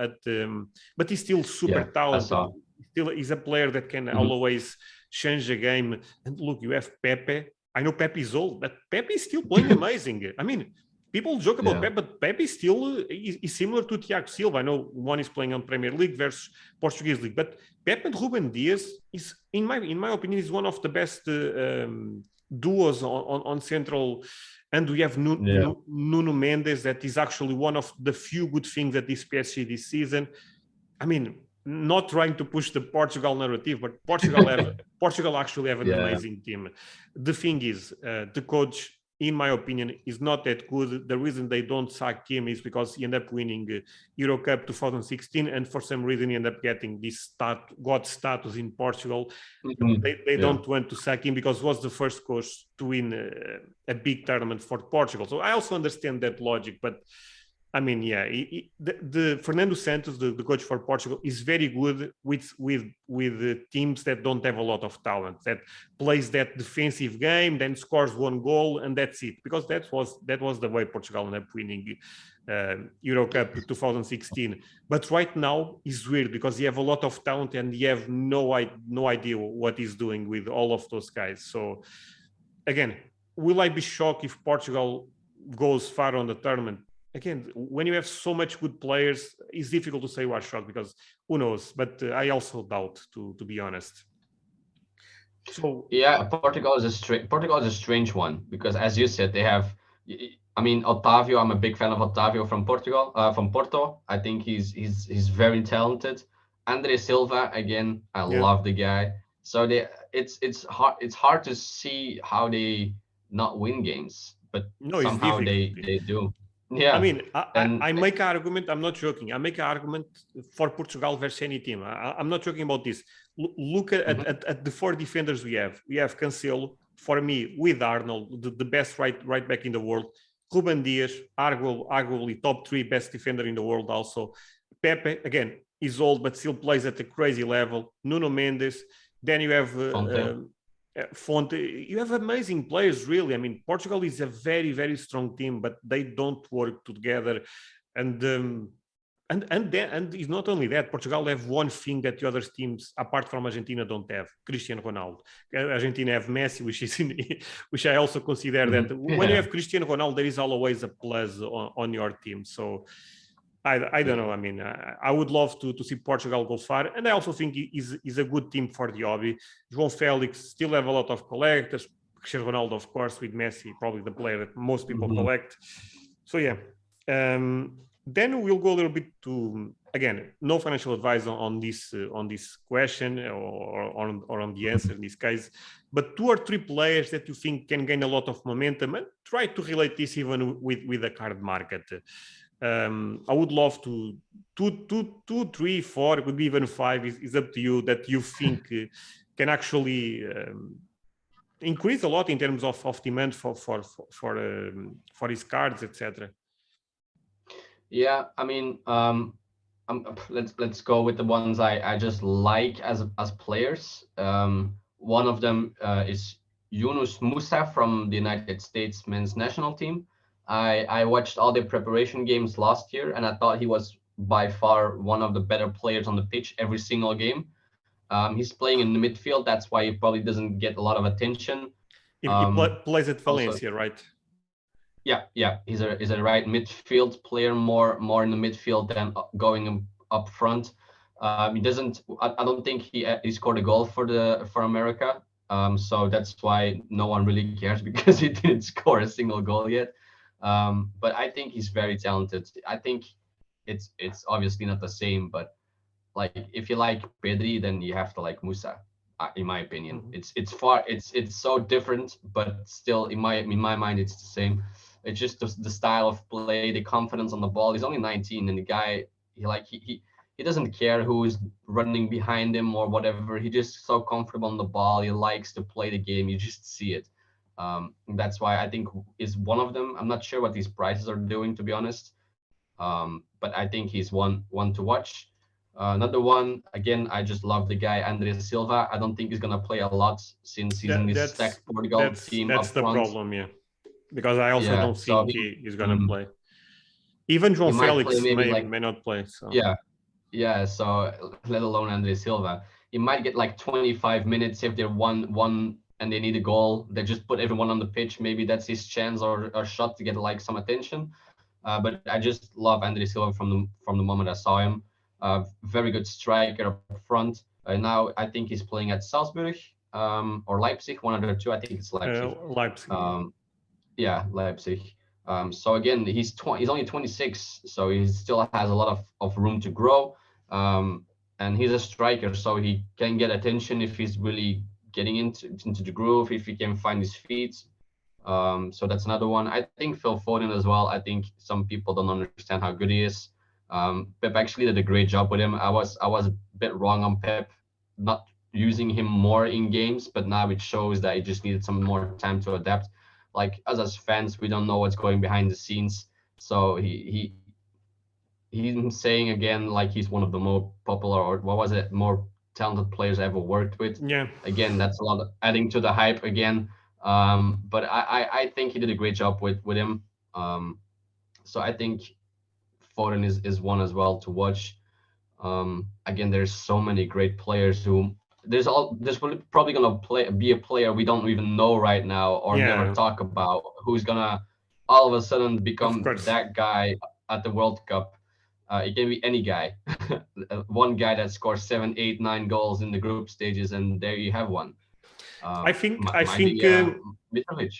but he's still super yeah. I talented. saw. Still, he's a player that can Hmm. always change the game. And look, you have Pepe. I know Pepe is old, but Pepe is still playing amazing. I mean, people joke about Yeah, Pepe, but Pepe still is similar to Thiago Silva. I know one is playing on Premier League versus Portuguese League, but Pepe and Ruben Diaz is, in my opinion, is one of the best duos on central. And we have yeah, Nuno Mendes, that is actually one of the few good things that this PSG this season. I mean, not trying to push the Portugal narrative, but Portugal actually have an yeah, amazing team. The thing is, the coach, in my opinion, is not that good. The reason they don't sack him is because he ended up winning Euro Cup 2016, and for some reason he ended up getting this God status in Portugal. hmm, They yeah, don't want to sack him because he was the first coach to win a big tournament for Portugal. So I also understand that logic, but I mean, yeah, the Fernando Santos, the coach for Portugal, is very good with the teams that don't have a lot of talent, that plays that defensive game, then scores one goal, and that's it. Because that was the way Portugal ended up winning Euro Cup 2016. But right now is weird because you have a lot of talent and you have no idea what he's doing with all of those guys. So again, will I be shocked if Portugal goes far on the tournament? Again, when you have so much good players, it's difficult to say what's shocked because who knows? But I also doubt, to be honest. So yeah, Portugal is a strange one because, as you said, they have. I mean, Otavio. I'm a big fan of Otavio from Portugal, from Porto. I think he's very talented. Andre Silva, again, I yeah, love the guy. So it's hard to see how they not win games, but no, it's somehow difficult. they do. I Yeah, mean, and I make an argument. I'm not joking. I make an argument for Portugal versus any team. I'm not joking about this. Look at the four defenders we have. We have Cancelo, for me, with Arnold, the best right back in the world. Ruben Dias, arguably top three best defender in the world also. Pepe, again, is old, but still plays at a crazy level. Nuno Mendes. Then you have Fonte. Fonte. You have amazing players, really. I mean, Portugal is a very strong team, but they don't work together. And it's not only that. Portugal have one thing that the other teams, apart from Argentina, don't have: Cristiano Ronaldo. Argentina have Messi, which I also consider that when you Yeah. have Cristiano Ronaldo, there is always a plus on your team. So I don't know. I mean, I would love to see Portugal go far, and I also think is a good team for the hobby. João Félix still have a lot of collectors. Cristiano Ronaldo, of course, with Messi, probably the player that most people collect. So yeah. Then we'll go a little bit to, again, no financial advice on this question or on the answer in this case, but 2 or 3 players that you think can gain a lot of momentum, and try to relate this even with the card market. I would love to two, 3, 4, it could be even 5. Is up to you, that you think can actually increase a lot in terms of demand for his cards, etc. Yeah, I mean, let's go with the ones I just like as players. One of them is Yunus Musa from the United States men's national team. I watched all the preparation games last year, and I thought he was by far one of the better players on the pitch every single game. He's playing in the midfield. That's why he probably doesn't get a lot of attention. He plays at Also, Valencia, right? yeah. He's a right midfield player, more in the midfield than going up front. He doesn't. I don't think he scored a goal for America. So that's why no one really cares because he didn't score a single goal yet. But I think he's very talented. I think it's obviously not the same, but like if you like Pedri, then you have to like Musa. In my opinion, it's so different, but still in my mind it's the same. It's just the style of play, the confidence on the ball. He's only 19, and the guy he doesn't care who is running behind him or whatever. He just so comfortable on the ball. He likes to play the game. You just see it. That's why I think is one of them. I'm not sure what these prices are doing, to be honest. But I think he's one to watch. Another one, again, I just love the guy, Andre Silva. I don't think he's gonna play a lot since he's in this stacked Portugal team That's up the front. problem, yeah. Because I also Yeah, don't so think he's gonna play. Even he João might play Felix maybe like may not play. So yeah. So let alone Andre Silva, he might get like 25 minutes if they're one and they need a goal. They just put everyone on the pitch. Maybe that's his chance or shot to get like some attention. But I just love Andre Silva from the moment I saw him. Very good striker up front. Now I think he's playing at Salzburg or Leipzig, one of the two. I think it's Leipzig. Leipzig. Yeah, Leipzig. So again, he's only 26, so he still has a lot of room to grow. And he's a striker, so he can get attention if he's really getting into the groove, if he can find his feet. So that's another one. I think Phil Foden as well. I think some people don't understand how good he is. Pep actually did a great job with him. I was a bit wrong on Pep, not using him more in games, but now it shows that he just needed some more time to adapt. Like us as fans, we don't know what's going behind the scenes. So he's saying again like he's one of the more popular, or what was it, more talented players I ever worked with. Yeah. Again, that's a lot of adding to the hype again. But I think he did a great job with him. So I think Foden is one as well to watch. Again, there's so many great players who there's probably gonna be a player we don't even know right now or never Yeah, talk about, who's gonna all of a sudden of become course. that guy at the World Cup. It can be any guy. One guy that scores 7, 8, 9 goals in the group stages, and there you have one. I think I Might think be Mitrovic.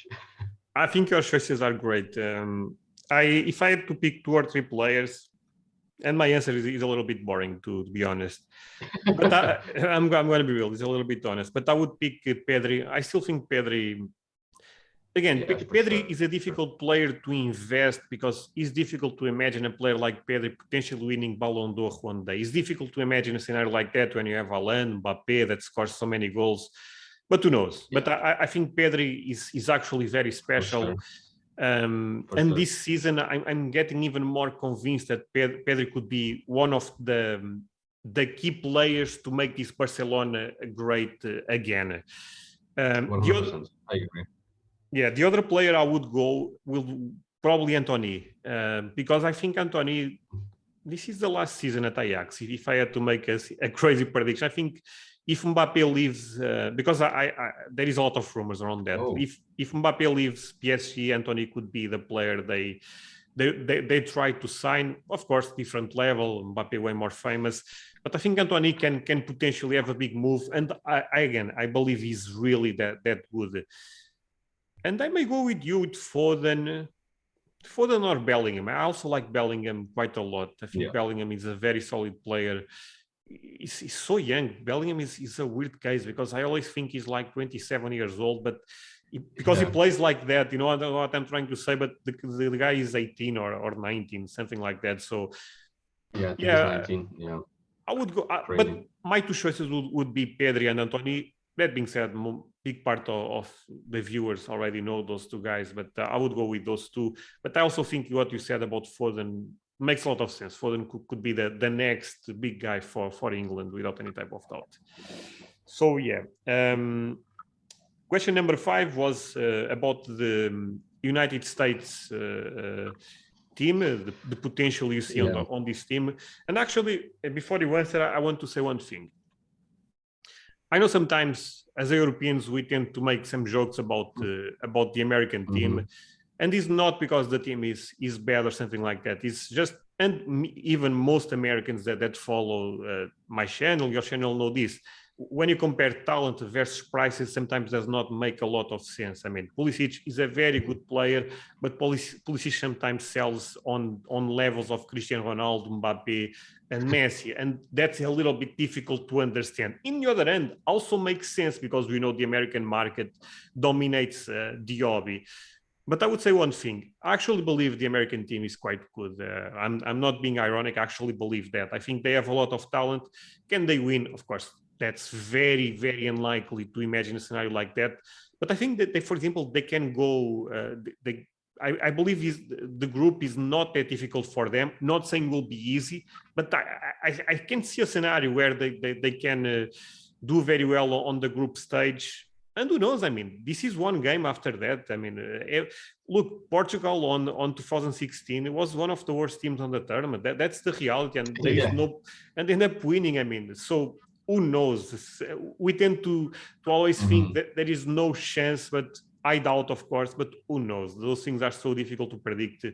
I think your choices are great. If I had to pick 2 or 3 players, and my answer is a little bit boring to be honest, but I'm going to be real. It's a little bit honest, but I would pick Pedri. I still think Pedri. Again, Yes, for Pedri sure. is a difficult player to invest because it's difficult to imagine a player like Pedri potentially winning Ballon d'Or one day. It's difficult to imagine a scenario like that when you have Haaland, Mbappé that scores so many goals. But who knows? Yeah. But I think Pedri is actually very special. Sure. And Sure. this season, I'm getting even more convinced that Pedri could be one of the key players to make this Barcelona great again. 100%. I agree. Yeah, the other player I would go will probably Antony, because I think Antony, this is the last season at Ajax. If I had to make a crazy prediction, I think if Mbappe leaves, because there is a lot of rumors around that. Oh. If Mbappe leaves PSG, Antony could be the player they try to sign. Of course, different level. Mbappe way more famous, but I think Antony can potentially have a big move. And I believe he's really that good. And I may go with you with Foden or Bellingham. I also like Bellingham quite a lot. I think Bellingham is a very solid player. He's so young. Bellingham is a weird case because I always think he's like 27 years old, but because he plays like that, I don't know what I'm trying to say, but the guy is 18 or 19, something like that. So yeah, I think he's 19. Yeah, I would go, but my 2 choices would be Pedri and Antony. That being said, big part of the viewers already know those 2 guys, but I would go with those 2. But I also think what you said about Foden makes a lot of sense. Foden could be the next big guy for England without any type of doubt. So yeah. Question number 5 was about the United States team, the potential you see on this team. And actually, before you answer, I want to say one thing. I know sometimes as Europeans we tend to make some jokes about the American team, and it's not because the team is bad or something like that. It's just, and even most Americans that follow my channel, your channel, know this. When you compare talent versus prices, sometimes does not make a lot of sense. I mean, Pulisic is a very good player, but Pulisic sometimes sells on levels of Cristiano Ronaldo, Mbappe, and Messi, and that's a little bit difficult to understand. In the other end, also makes sense because we know the American market dominates the hobby. But I would say one thing. I actually believe the American team is quite good. I'm not being ironic. I actually believe that. I think they have a lot of talent. Can they win? Of course, that's very, very unlikely to imagine a scenario like that. But I think that, for example, they can go. I believe the group is not that difficult for them. Not saying will be easy, but I can see a scenario where they can do very well on the group stage. And who knows? I mean, this is one game after that. I mean, look, Portugal on 2016, it was one of the worst teams on the tournament. That's the reality, and there is and they end up winning. I mean, so who knows? We tend to always think that there is no chance, but I doubt, of course, but who knows? Those things are so difficult to predict.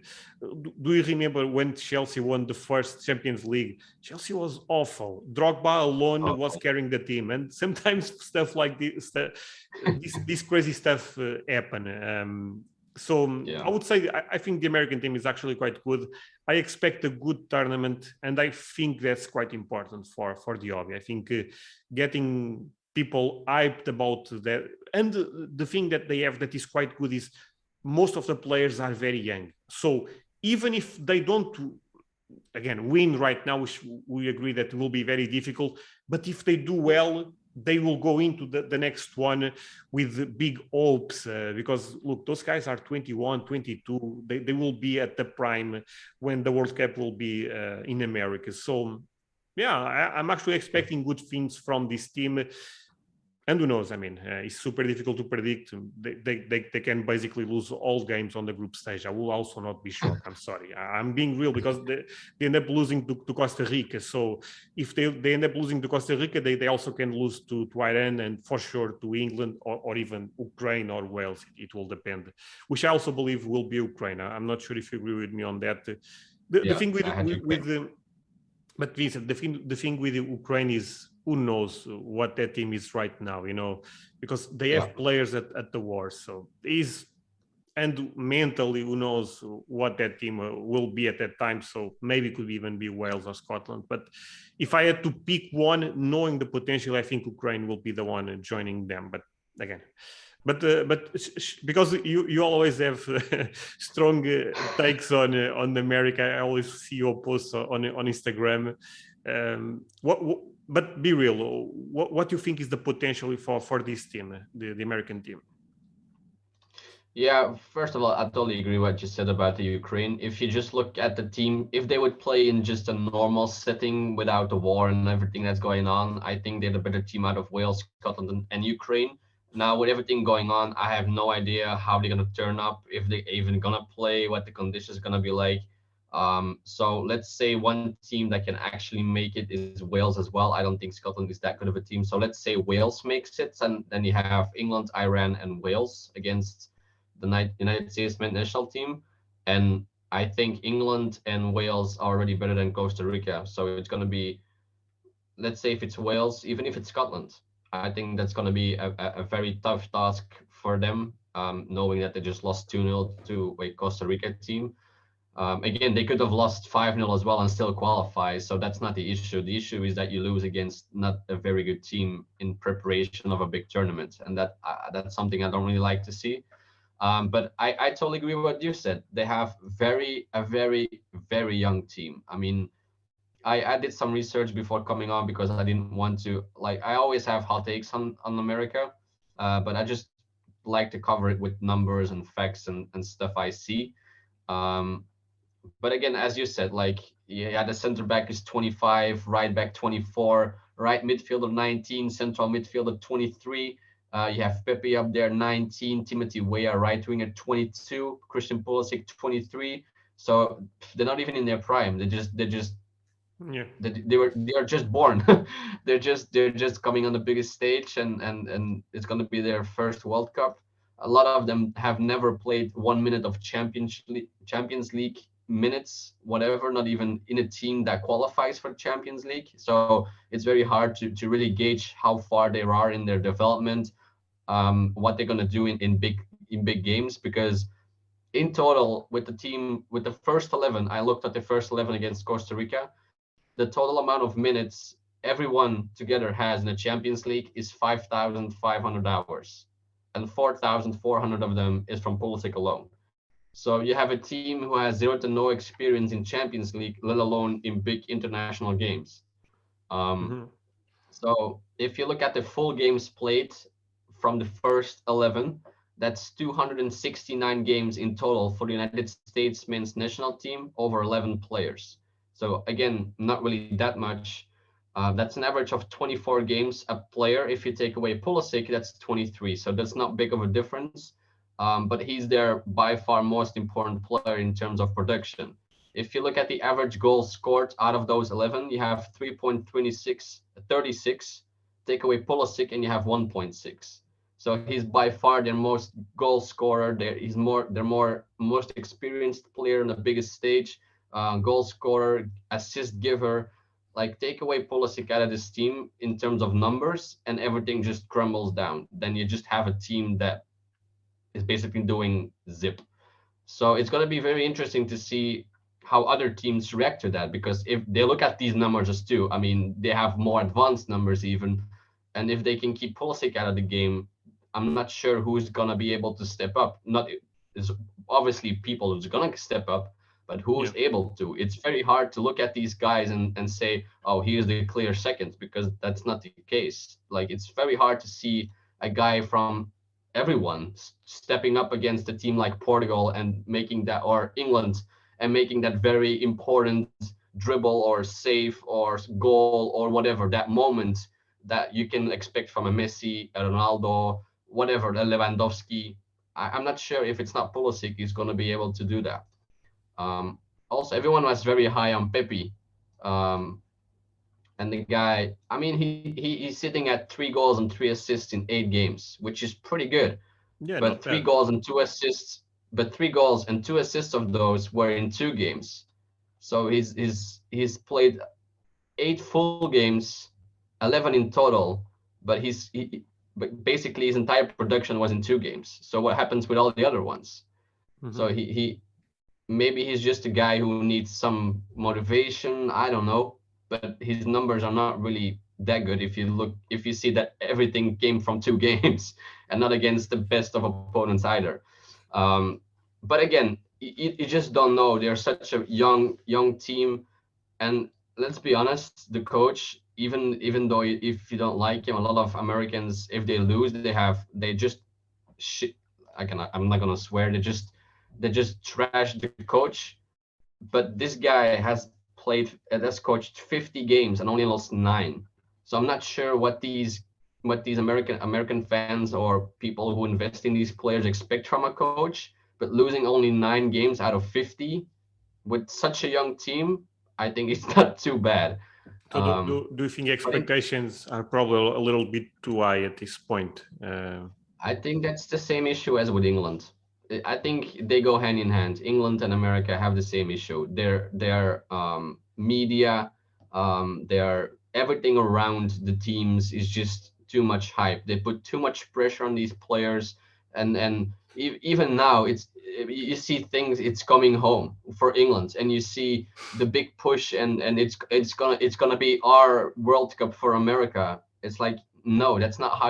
Do you remember when Chelsea won the first Champions League? Chelsea was awful. Drogba alone was carrying the team, and sometimes stuff like this crazy stuff happen. I would say I think the American team is actually quite good. I expect a good tournament, and I think that's quite important for the hobby. I think getting people hyped about that, and the thing that they have that is quite good is most of the players are very young. So even if they don't win right now, which we agree that will be very difficult, but if they do well, they will go into the next one with big hopes because look, those guys are 21, 22. They will be at the prime when the World Cup will be in America. So yeah, I'm actually expecting good things from this team. And who knows? I mean, it's super difficult to predict. They can basically lose all games on the group stage. I will also not be shocked. I'm sorry. I'm being real because they end up losing to Costa Rica. So if they end up losing to Costa Rica, they also can lose to Iran and for sure to England or even Ukraine or Wales. It will depend, which I also believe will be Ukraine. I'm not sure if you agree with me on that. The thing but Vincent, the thing with Ukraine is who knows what that team is right now, because they have players at the war. So and mentally, who knows what that team will be at that time. So maybe it could even be Wales or Scotland. But if I had to pick one, knowing the potential, I think Ukraine will be the one joining them. But again, but because you always have strong takes on America, I always see your posts on Instagram. But be real, what do you think is the potential for this team, the American team? Yeah, first of all, I totally agree what you said about the Ukraine. If you just look at the team, if they would play in just a normal setting without the war and everything that's going on, I think they're the better team out of Wales, Scotland, and Ukraine. Now, with everything going on, I have no idea how they're gonna turn up, if they even gonna play, what the conditions are gonna be like. So let's say one team that can actually make it is Wales as well. I don't think Scotland is that good of a team. So let's say Wales makes it, and then you have England, Iran, and Wales against the United States men's national team, and I think England and Wales are already better than Costa Rica. So it's going to be, let's say if it's Wales, even if it's Scotland, I think that's going to be a very tough task for them, knowing that they just lost 2-0 to a Costa Rica team. Again, they could have lost 5-0 as well and still qualify. So that's not the issue. The issue is that you lose against not a very good team in preparation of a big tournament. And that's something I don't really like to see. But I totally agree with what you said. They have a very young team. I mean, I did some research before coming on because I didn't want to, like, I always have hot takes on America, but I just like to cover it with numbers and facts and stuff I see. But again, as you said, like, yeah, the center back is 25, right back 24, right midfielder 19, central midfielder 23. You have Pepe up there 19, Timothy Weah right wing at 22, Christian Pulisic 23. So they're not even in their prime. They are just born. they're just coming on the biggest stage, and it's going to be their first World Cup. A lot of them have never played 1 minute of Champions League minutes, whatever, not even in a team that qualifies for Champions League. So it's very hard to really gauge how far they are in their development, what they're going to do in big games, because in total with the team, with the first 11, I looked at the first 11 against Costa Rica. The total amount of minutes everyone together has in the Champions League is 5,500 hours, and 4,400 of them is from Pulisic alone. So you have a team who has zero to no experience in Champions League, let alone in big international games. So if you look at the full games played from the first 11, that's 269 games in total for the United States men's national team over 11 players. So again, not really that much. That's an average of 24 games a player. If you take away Pulisic, that's 23. So that's not big of a difference. But he's their by far most important player in terms of production. If you look at the average goals scored out of those 11, you have 3.36. Take away Pulisic and you have 1.6. So he's by far their most goal scorer. He's their most experienced player on the biggest stage, goal scorer, assist giver. Like, take away Pulisic out of this team in terms of numbers, and everything just crumbles down. Then you just have a team that is basically doing zip. So it's going to be very interesting to see how other teams react to that, because if they look at these numbers too, I mean, they have more advanced numbers even, and if they can keep Pulisic out of the game, I'm not sure who's going to be able to step up. Not, it's obviously people who's going to step up, but who's able to? It's very hard to look at these guys and say, oh, he is the clear second, because that's not the case. Like, it's very hard to see a guy from everyone stepping up against a team like Portugal and making that, or England, and making that very important dribble or save or goal or whatever, that moment that you can expect from a Messi, a Ronaldo, whatever, a Lewandowski. I'm not sure if it's not Pulisic is going to be able to do that. Also, everyone was very high on Pepe. And the guy, I mean, he's sitting at 3 goals and 3 assists in 8 games, which is pretty good. Yeah, But not three bad. goals and 2 assists, but 3 goals and 2 assists of those were in 2 games. So he's played 8 full games, 11 in total, but but basically his entire production was in 2 games. So what happens with all the other ones? So he maybe he's just a guy who needs some motivation. I don't know, but his numbers are not really that good if you see that everything came from 2 games and not against the best of opponents either. But again, you just don't know. They're such a young team, and let's be honest, the coach, even though if you don't like him, a lot of Americans, if they lose, they just shit. I'm not gonna swear. They just trash the coach. But this guy has coached 50 games and only lost 9. So I'm not sure what these American fans or people who invest in these players expect from a coach. But losing only 9 games out of 50 with such a young team, I think it's not too bad. So do you think expectations are probably a little bit too high at this point? I think that's the same issue as with England. I think they go hand in hand. England and America have the same issue. Their media, their everything around the teams is just too much hype. They put too much pressure on these players, and even now you see things. It's coming home for England, and you see the big push, and it's gonna be our World Cup for America. It's like, no, that's not how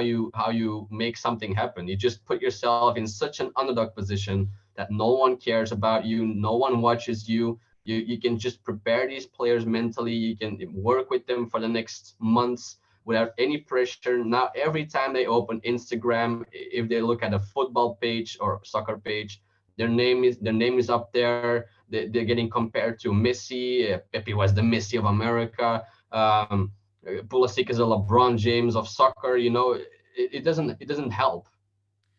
you make something happen. You just put yourself in such an underdog position that no one cares about you, no one watches you. You can just prepare these players mentally. You can work with them for the next months without any pressure. Now every time they open Instagram, if they look at a football page or soccer page, their name is up there. They're getting compared to Messi. Pepe was the Messi of America. Pulisic is a LeBron James of soccer. It doesn't help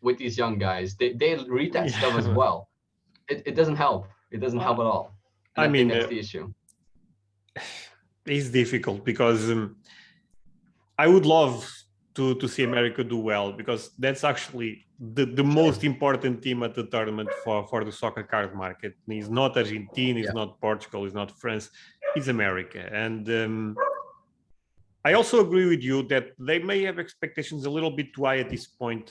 with these young guys. They read that stuff as well. It doesn't help. It doesn't help at all. And I think that's the issue. It's difficult because I would love to see America do well, because that's actually the most important team at the tournament for the soccer card market. It's not Argentina, it's not Portugal, it's not France, it's America. And I also agree with you that they may have expectations a little bit too high at this point,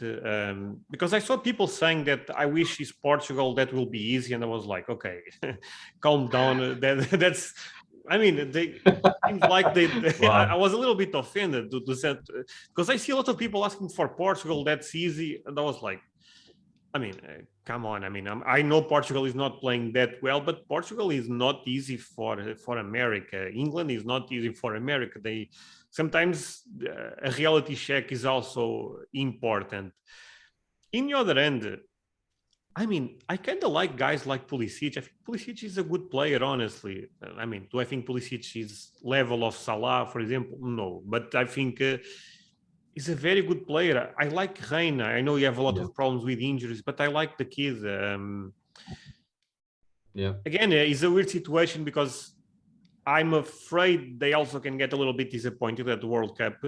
because I saw people saying that I wish it's Portugal, that will be easy, and I was like, okay, calm down. That's, I mean, they seems like they. Wow. I was a little bit offended to say, because I see a lot of people asking for Portugal, that's easy, and I was like, I mean, come on. I mean, I know Portugal is not playing that well, but Portugal is not easy for America. England is not easy for America. They sometimes a reality check is also important. In the other end, I mean, I kind of like guys like Pulisic. I think Pulisic is a good player, honestly. I mean, do I think Pulisic is level of Salah, for example? No, but I think he's a very good player. I like Reina. I know you have a lot of problems with injuries, but I like the kid. Again, it's a weird situation because I'm afraid they also can get a little bit disappointed at the World Cup.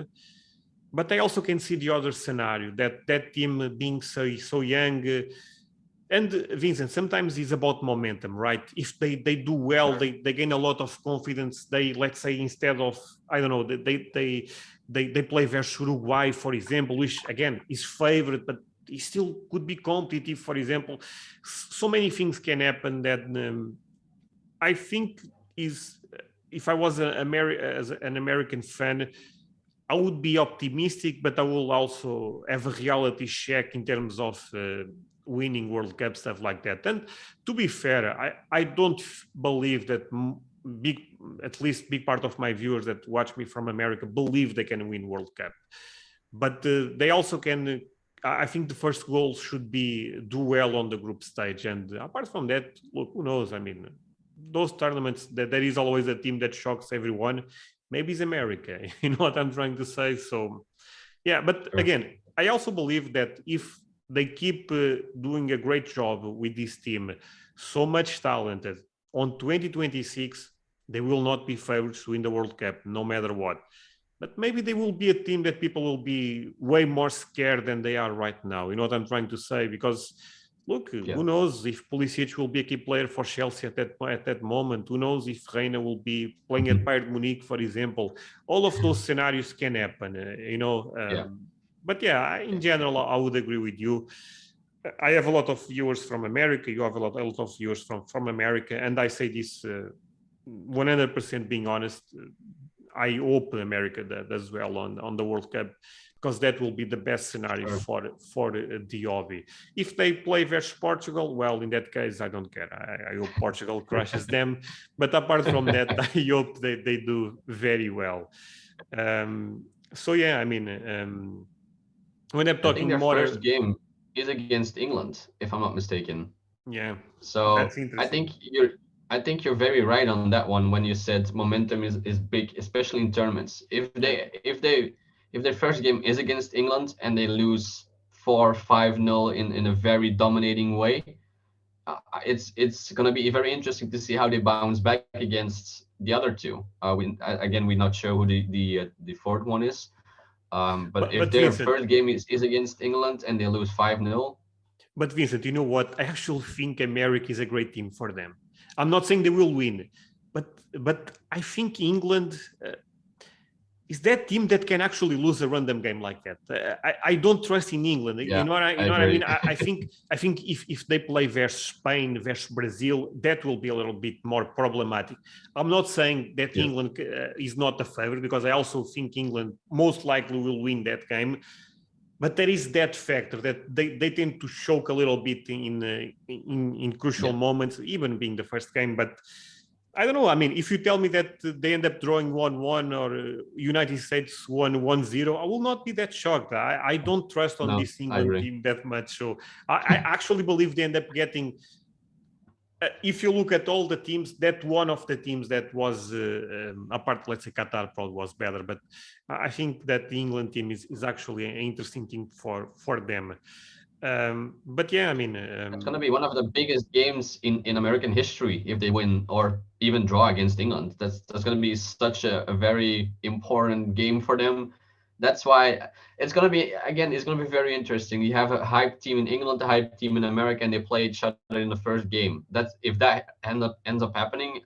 But I also can see the other scenario, that team being so young. And Vincent, sometimes it's about momentum, right? If they do well, they gain a lot of confidence. They, let's say, instead of, I don't know, they play versus Uruguay, for example, which again is favorite, but he still could be competitive, for example. So many things can happen that I think if I was as an American fan, I would be optimistic, but I will also have a reality check in terms of winning World Cup, stuff like that. And to be fair, I don't believe that at least big part of my viewers that watch me from America believe they can win World Cup. But they also can. I think the first goal should be do well on the group stage. And apart from that, look, who knows? I mean, those tournaments, that there is always a team that shocks everyone. Maybe it's America. You know what I'm trying to say? So, yeah. But again, I also believe that if they keep doing a great job with this team, so much talented, on 2026, they will not be favorites to win the World Cup, no matter what. But maybe they will be a team that people will be way more scared than they are right now. You know what I'm trying to say? Because look, who knows if Pulisic will be a key player for Chelsea at that moment? Who knows if Reina will be playing at Bayern Munich, for example? All of those scenarios can happen, you know. But yeah, in general, I would agree with you. I have a lot of viewers from America. You have a lot of viewers from America, and I say this 100% being honest. I hope America does well on the World Cup, because that will be the best scenario for the hobby. If they play versus Portugal, well, in that case, I don't care. I hope Portugal crushes them. But apart from that, I hope they do very well. So yeah, I mean, when I'm talking their more, first game is against England, if I'm not mistaken. Yeah, so that's interesting. I think you're very right on that one when you said momentum is big, especially in tournaments. If their first game is against England and they lose 4-5-0 in a very dominating way, it's gonna be very interesting to see how they bounce back against the other two. We're not sure who the fourth one is. But if their Vincent, first game is against England and they lose 5-0. But Vincent, you know what? I actually think America is a great team for them. I'm not saying they will win, but I think England is that team that can actually lose a random game like that. I don't trust in England. Yeah, you know what I mean? I think if they play versus Spain, versus Brazil, that will be a little bit more problematic. I'm not saying that England is not a favorite, because I also think England most likely will win that game. But there is that factor that they tend to choke a little bit in crucial moments, even being the first game. But I don't know. I mean, if you tell me that they end up drawing 1-1 or United States won 1-0, I will not be that shocked. I don't trust on this England team that much. So I actually believe they end up getting, if you look at all the teams, that one of the teams that was, apart, let's say Qatar probably was better, but I think that the England team is actually an interesting team for them. But yeah, I mean, it's going to be one of the biggest games in American history if they win or even draw against England. That's going to be such a very important game for them. That's why it's going to be, again, it's going to be very interesting. You have a hype team in England, a hype team in America, and they play each other in the first game. That's, if that ends up happening,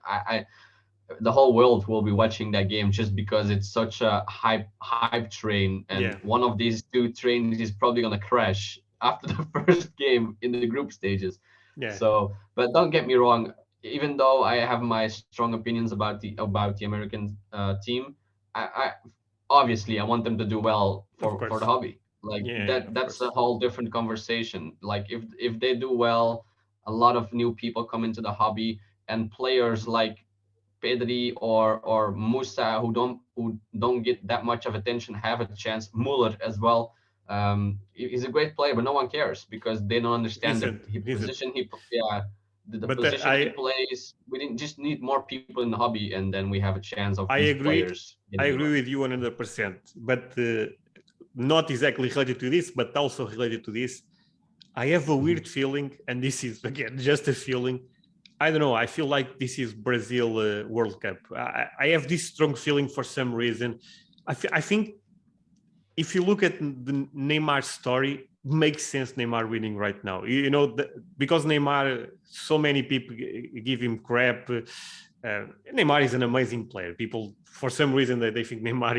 the whole world will be watching that game, just because it's such a hype train, and one of these two trains is probably going to crash after the first game in the group stages. So, but don't get me wrong, even though I have my strong opinions about the American team, I obviously I want them to do well for the hobby. Like that's a whole different conversation. Like if they do well, a lot of new people come into the hobby, and players like Pedri or Musa, who don't get that much of attention, have a chance. Muller as well. He's a great player, but no one cares because they don't understand the position he position he plays. We didn't just need more people in the hobby, and then we have a chance of these players. I agree with you 100%, but not exactly related to this, but also related to this. I have a weird feeling, and this is again just a feeling. I don't know. I feel like this is Brazil World Cup. I have this strong feeling for some reason. I think if you look at the Neymar story, it makes sense Neymar winning right now. You know, because Neymar, so many people give him crap. Neymar is an amazing player. People, for some reason, they think Neymar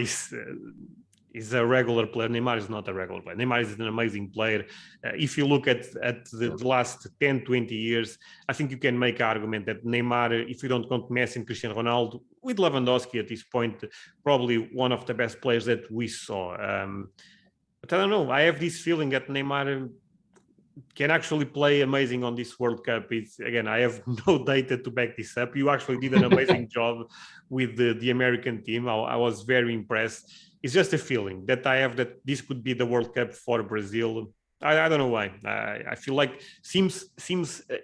is a regular player. Neymar is not a regular player. Neymar is an amazing player. If you look at the last 10, 20 years, I think you can make an argument that Neymar, if you don't count Messi and Cristiano Ronaldo, with Lewandowski at this point, probably one of the best players that we saw. But I don't know. I have this feeling that Neymar can actually play amazing on this World Cup. It's again, I have no data to back this up. You actually did an amazing job with the American team. I was very impressed. It's just a feeling that I have that this could be the World Cup for Brazil. I don't know why. I feel like seems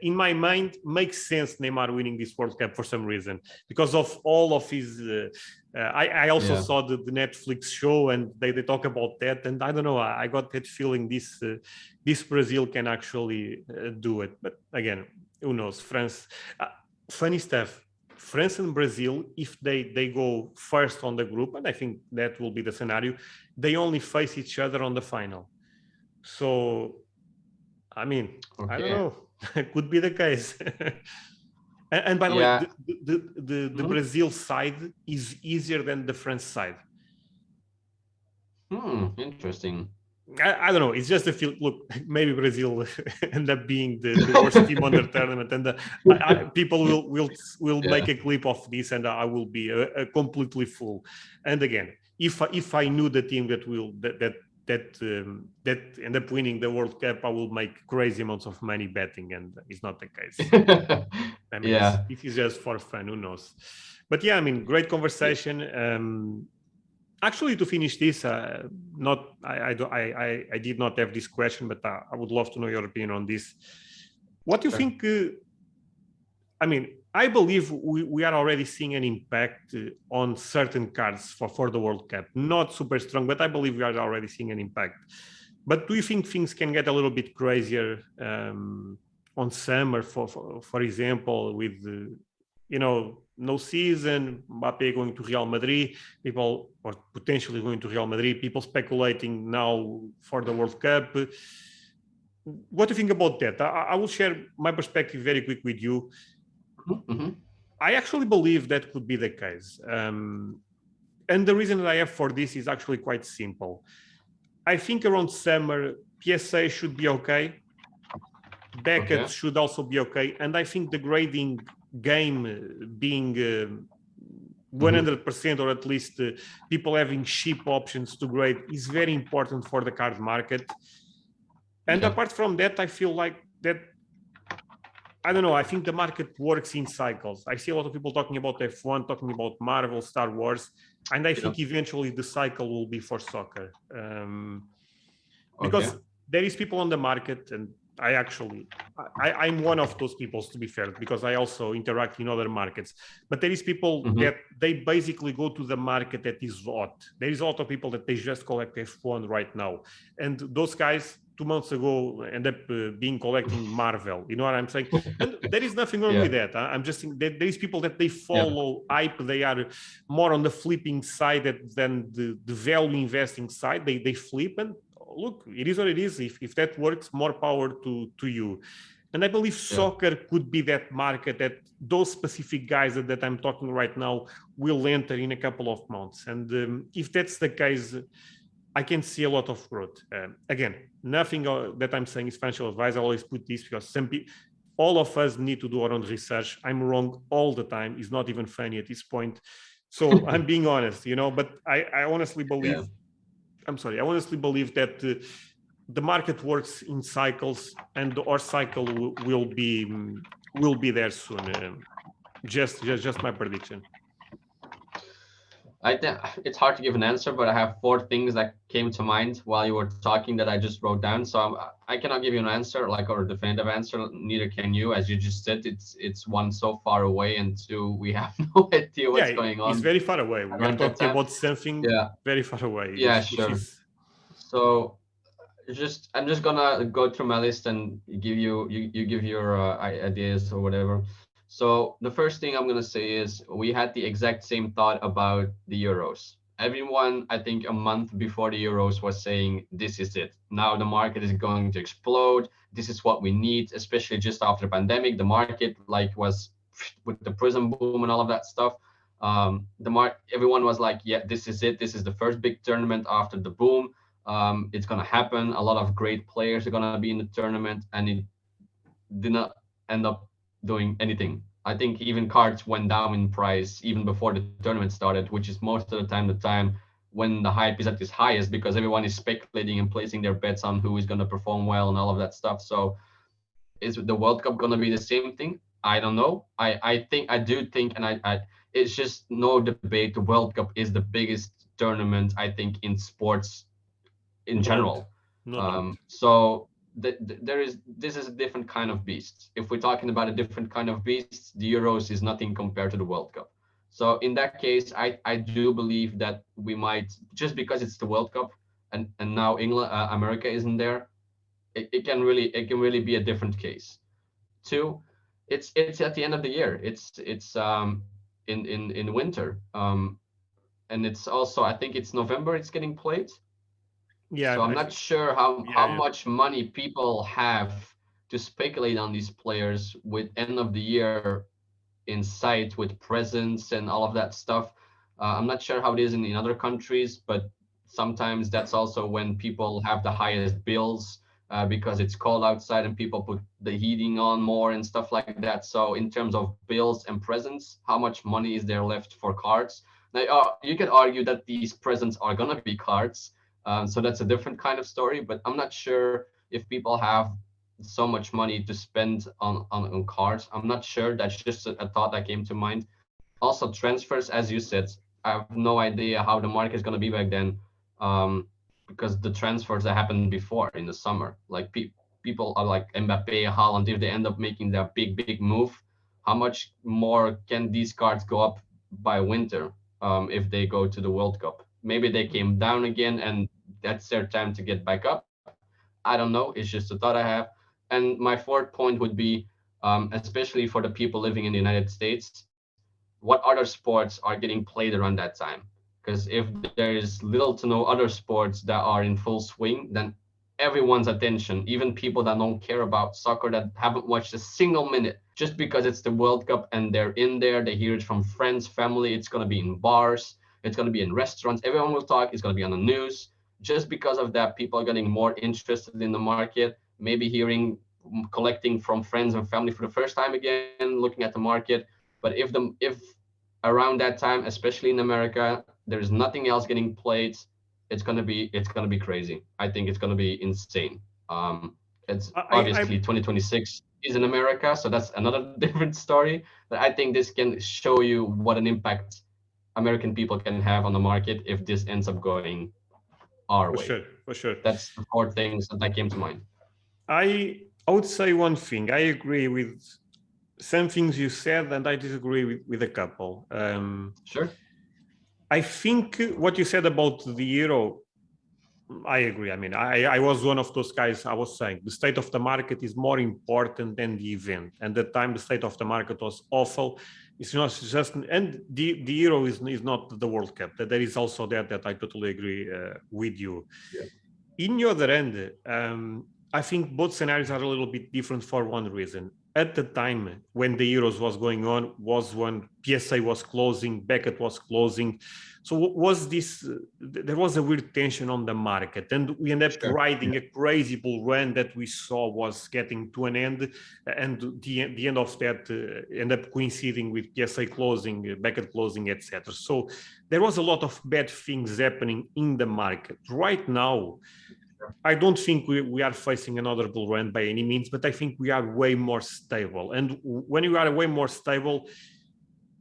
in my mind makes sense Neymar winning this World Cup for some reason because of all of his. I also saw the Netflix show and they talk about that, and I don't know. I got that feeling this Brazil can actually do it. But again, who knows? France. Funny stuff. France and Brazil, if they go first on the group, and I think that will be the scenario, they only face each other on the final. So, I mean, I don't know. It could be the case. And by the way, the Brazil side is easier than the France side. Interesting. I don't know. It's just a feel. Look, maybe Brazil end up being the worst team on the tournament, and people will make a clip of this, and I will be a completely fool. And again, if I knew the team that end up winning the World Cup, I will make crazy amounts of money betting, and it's not the case. I mean, this is just for fun. Who knows? But yeah, I mean, great conversation. Actually, to finish this, I did not have this question, but I would love to know your opinion on this. What do you think? I mean, I believe we are already seeing an impact on certain cards for the World Cup. Not super strong, but I believe we are already seeing an impact. But do you think things can get a little bit crazier on summer, for example, with no season, Mbappe going to Real Madrid, people or potentially going to Real Madrid, people speculating now for the World Cup. What do you think about that? I will share my perspective very quick with you. I actually believe that could be the case. And the reason that I have for this is actually quite simple. I think around summer, PSA should be okay. Beckett should also be okay. And I think the grading game being 100% or at least people having cheap options to grade is very important for the card market. And apart from that, I feel like that, I don't know, I think the market works in cycles. I see a lot of people talking about F1, talking about Marvel, Star Wars, and I think eventually the cycle will be for soccer. Because there is people on the market, and I'm one of those people, to be fair, because I also interact in other markets. But there is people that they basically go to the market that is hot. There is a lot of people that they just collect F1 right now. And those guys 2 months ago end up being collecting Marvel. You know what I'm saying? And there is nothing wrong with that. I'm just saying that there is people that they follow hype. They are more on the flipping side than the value investing side. They flip, and look, it is what it is. If that works, more power to you. And I believe soccer could be that market that those specific guys that I'm talking right now will enter in a couple of months. And if that's the case, I can see a lot of growth. Again, nothing that I'm saying is financial advice. I always put this because all of us need to do our own research. I'm wrong all the time. It's not even funny at this point. So I'm being honest, but I honestly believe, I honestly believe that the market works in cycles, and our cycle will be there soon. Just my prediction. I think it's hard to give an answer, but I have 4 things that came to mind while you were talking that I just wrote down. So I cannot give you an answer, or a definitive answer. Neither can you, as you just said. It's 1, so far away, and 2, we have no idea what's going on. It's very far away. We are talking about something very far away. Yeah, sure. So I'm just gonna go through my list and give you give your ideas or whatever. So the first thing I'm gonna say is we had the exact same thought about the Euros. Everyone, I think a month before the Euros, was saying this is it. Now the market is going to explode. This is what we need, especially just after the pandemic. The market was with the Prism boom and all of that stuff. Everyone was like, yeah, this is it. This is the first big tournament after the boom. It's gonna happen. A lot of great players are gonna be in the tournament, and it did not end up doing anything. I think even cards went down in price even before the tournament started, which is most of the time when the hype is at its highest, because everyone is speculating and placing their bets on who is going to perform well and all of that stuff. So is the World Cup going to be the same thing? I don't know. I do think, and it's just no debate. The World Cup is the biggest tournament, I think, in sports in No doubt. general. No doubt. So this is a different kind of beast. If we're talking about a different kind of beast, the Euros is nothing compared to the World Cup. So in that case, I do believe that we might, just because it's the World Cup and now England, America isn't there, it can really be a different case. Two, it's at the end of the year. It's in winter. And it's also, I think it's November it's getting played. Yeah, So I'm not sure how yeah. much money people have to speculate on these players with end of the year in sight, with presents and all of that stuff. I'm not sure how it is in other countries, but sometimes that's also when people have the highest bills because it's cold outside and people put the heating on more and stuff like that. So in terms of bills and presents, how much money is there left for cards? Now, you could argue that these presents are gonna be cards, so that's a different kind of story. But I'm not sure if people have so much money to spend on cards. I'm not sure. That's just a thought that came to mind. Also, transfers, as you said, I have no idea how the market is going to be back then, because the transfers that happened before in the summer, like people are like Mbappe, Haaland, if they end up making that big move, how much more can these cards go up by winter if they go to the World Cup? Maybe they came down again, and that's their time to get back up. I don't know. It's just a thought I have. And my fourth point would be, especially for the people living in the United States, what other sports are getting played around that time? Because if there is little to no other sports that are in full swing, then everyone's attention, even people that don't care about soccer, that haven't watched a single minute, just because it's the World Cup and they're in there, they hear it from friends, family, it's going to be in bars, it's going to be in restaurants, everyone will talk, it's going to be on the news. Just because of that, people are getting more interested in the market, maybe hearing, collecting from friends and family for the first time again, looking at the market. But if around that time, especially in America, there's nothing else getting played, it's gonna be crazy. I think it's gonna be insane. It's I obviously 2026 is in America, so that's another different story. But I think this can show you what an impact American people can have on the market if this ends up going our For way. sure, for sure. That's the four things that came to mind. I would say one thing. I agree with some things you said, and I disagree with a couple. Sure. I think what you said about the euro, I agree. I mean, I was one of those guys. I was saying the state of the market is more important than the event. And at the time, the state of the market was awful. It's not just, and the euro is not the World Cup. There is also that I totally agree with you. Yeah. In the other end, I think both scenarios are a little bit different for one reason. At the time when the Euros was going on was when PSA was closing, Beckett was closing. So was this, there was a weird tension on the market, and we ended up riding a crazy bull run that we saw was getting to an end, and the end of that ended up coinciding with PSA closing, Beckett closing, etc. So there was a lot of bad things happening in the market. Right now, I don't think we are facing another bull run by any means, but I think we are way more stable. And when you are way more stable,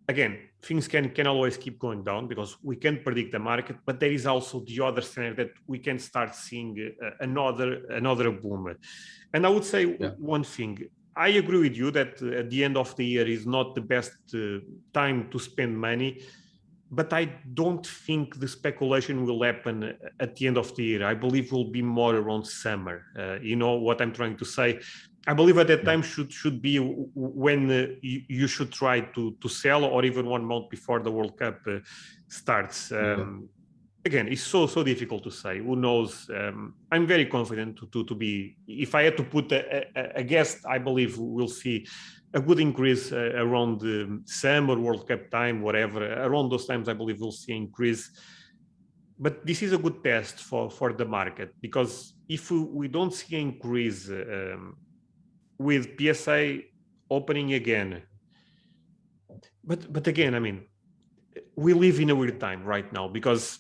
again, things can always keep going down because we can predict the market, but there is also the other scenario that we can start seeing another boom. And I would say one thing. I agree with you that at the end of the year is not the best time to spend money. But I don't think the speculation will happen at the end of the year. I believe will be more around summer. You know what I'm trying to say? I believe at that time should be when you should try to sell, or even 1 month before the World Cup starts. Again, it's so difficult to say. Who knows? I'm very confident to be. If I had to put a guess, I believe we'll see a good increase around the summer, World Cup time, whatever. Around those times, I believe we'll see an increase. But this is a good test for the market, because if we don't see an increase with PSA opening again, but again, I mean, we live in a weird time right now, because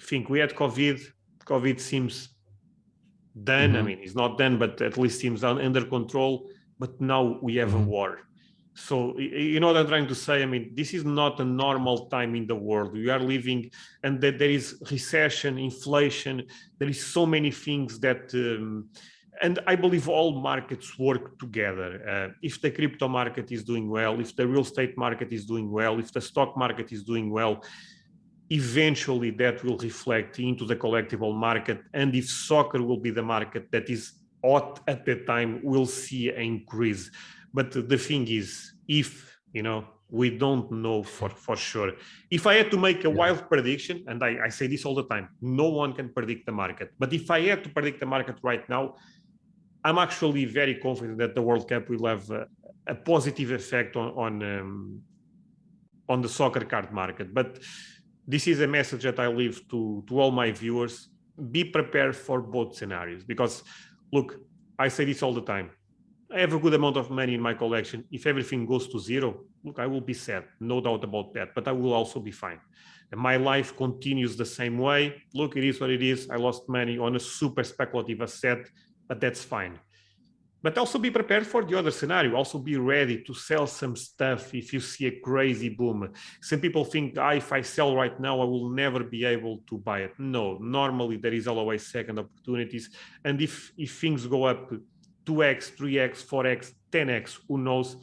think we had COVID. COVID seems done. I mean, it's not done, but at least seems under control. But now we have a war. So you know what I'm trying to say? I mean, this is not a normal time in the world. We are living, and that there is recession, inflation. There is so many things that, and I believe all markets work together. If the crypto market is doing well, if the real estate market is doing well, if the stock market is doing well, eventually that will reflect into the collectible market. And if soccer will be the market that is hot at the time, we'll see an increase. But the thing is, if, you know, we don't know for sure. If I had to make a wild prediction, and I say this all the time, no one can predict the market. But if I had to predict the market right now, I'm actually very confident that the World Cup will have a positive effect on the soccer card market. But this is a message that I leave to all my viewers. Be prepared for both scenarios, because look, I say this all the time. I have a good amount of money in my collection. If everything goes to zero, look, I will be sad, no doubt about that, but I will also be fine. And my life continues the same way. Look, it is what it is. I lost money on a super speculative asset, but that's fine. But also be prepared for the other scenario. Also be ready to sell some stuff if you see a crazy boom. Some people think, if I sell right now, I will never be able to buy it. No, normally there is always second opportunities. And if things go up 2x, 3x, 4x, 10x, who knows?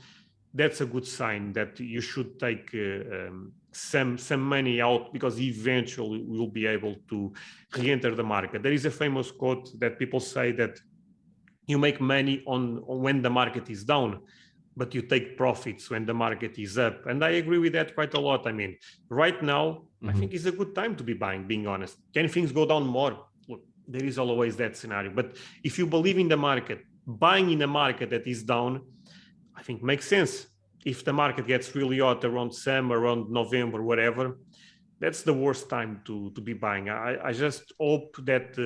That's a good sign that you should take some money out, because eventually we will be able to re-enter the market. There is a famous quote that people say that you make money on when the market is down, but you take profits when the market is up. And I agree with that quite a lot. I mean, right now, I think it's a good time to be buying, being honest. Can things go down more? Look, there is always that scenario. But if you believe in the market, buying in a market that is down, I think makes sense. If the market gets really hot around summer, around November, whatever, that's the worst time to be buying. I just hope that,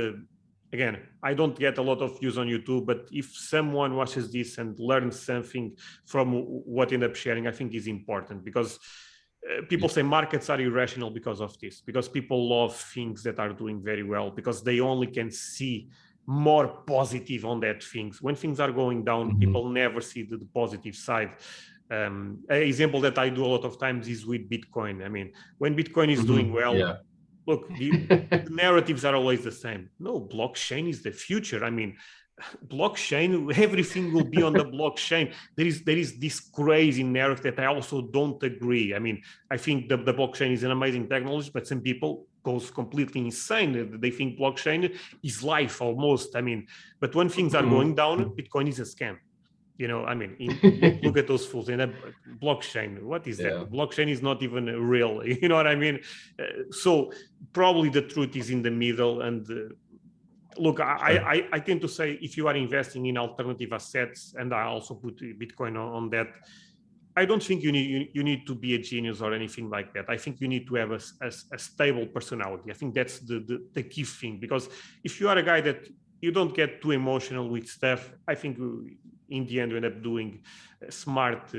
again, I don't get a lot of views on YouTube, but if someone watches this and learns something from what I end up sharing, I think is important, because people say markets are irrational because of this, because people love things that are doing very well, because they only can see more positive on that things. When things are going down, people never see the positive side. An example that I do a lot of times is with Bitcoin. I mean, when Bitcoin is doing well, look, the narratives are always the same. No, blockchain is the future. I mean, blockchain, everything will be on the blockchain. There is this crazy narrative that I also don't agree. I mean, I think the blockchain is an amazing technology, but some people goes completely insane. They think blockchain is life almost. I mean, but when things are going down, Bitcoin is a scam. You know, I mean, look at those fools in a blockchain. What is that? Blockchain is not even real. You know what I mean? So probably the truth is in the middle. And look, I tend to say, if you are investing in alternative assets, and I also put Bitcoin on that, I don't think you need to be a genius or anything like that. I think you need to have a stable personality. I think that's the key thing, because if you are a guy that you don't get too emotional with stuff, I think in the end you end up doing smart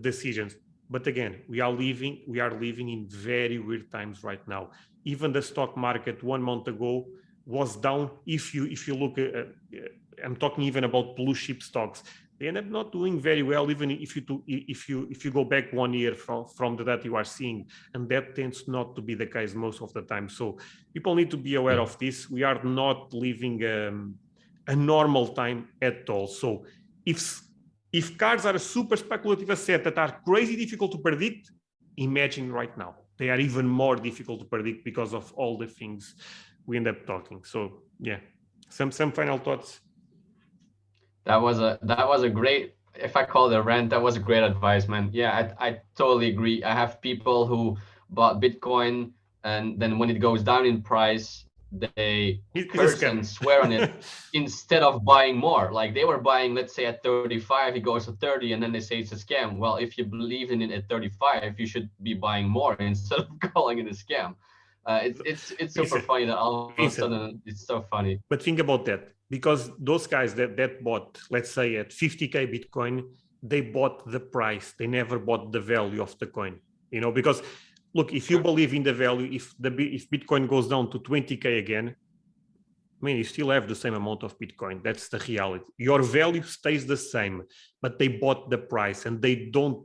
decisions. But again, we are living in very weird times right now. Even the stock market 1 month ago was down. If you look at, I'm talking even about blue chip stocks, they end up not doing very well, even if you go back 1 year from the data you are seeing, and that tends not to be the case most of the time. So people need to be aware of this. We are not living a normal time at all. So if cards are a super speculative asset that are crazy difficult to predict, imagine right now they are even more difficult to predict because of all the things we end up talking. So yeah, some final thoughts. That was a great, if I call it a rant, that was a great advice, man. Yeah, I totally agree. I have people who bought Bitcoin, and then when it goes down in price, they curse and swear on it instead of buying more. Like they were buying, let's say at 35, it goes to 30, and then they say it's a scam. Well, if you believe in it at 35, you should be buying more instead of calling it a scam. It's super funny that all of a sudden it's so funny. But think about that, because those guys that bought, let's say at 50K Bitcoin, they bought the price. They never bought the value of the coin, you know, because look, if you believe in the value, if Bitcoin goes down to 20K again, I mean, you still have the same amount of Bitcoin. That's the reality. Your value stays the same, but they bought the price and they don't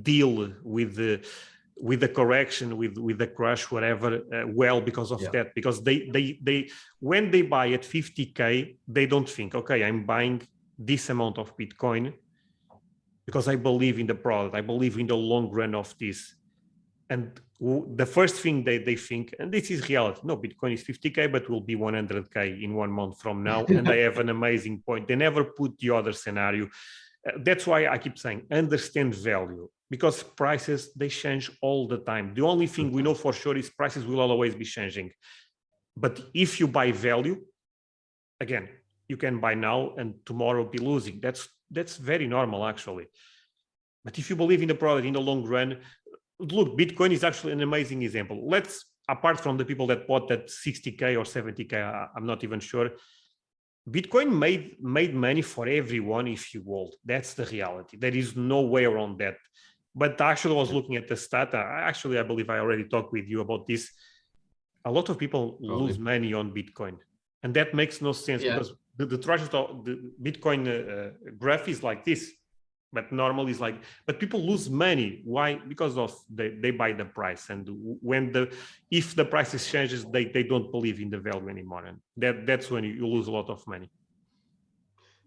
deal with the correction, with the crash, whatever, well, because of that. Because they when they buy at 50K, they don't think, okay, I'm buying this amount of Bitcoin because I believe in the product. I believe in the long run of this. And the first thing they think, and this is reality, no, Bitcoin is 50K, but will be 100K in 1 month from now. And they have an amazing point. They never put the other scenario. That's why I keep saying, understand value, because prices, they change all the time. The only thing we know for sure is prices will always be changing. But if you buy value, again, you can buy now and tomorrow be losing. That's very normal, actually. But if you believe in the product in the long run, look, Bitcoin is actually an amazing example. Let's, apart from the people that bought at 60K or 70K, I'm not even sure. Bitcoin made money for everyone if you hold. That's the reality. There is no way around that. But actually, I was looking at the stat. I believe I already talked with you about this. A lot of people lose money on Bitcoin. And that makes no sense because the trajectory, the Bitcoin graph is like this. But normally it's like, but people lose money. Why? Because of they buy the price, and if the prices changes, they don't believe in the value anymore, and that's when you lose a lot of money.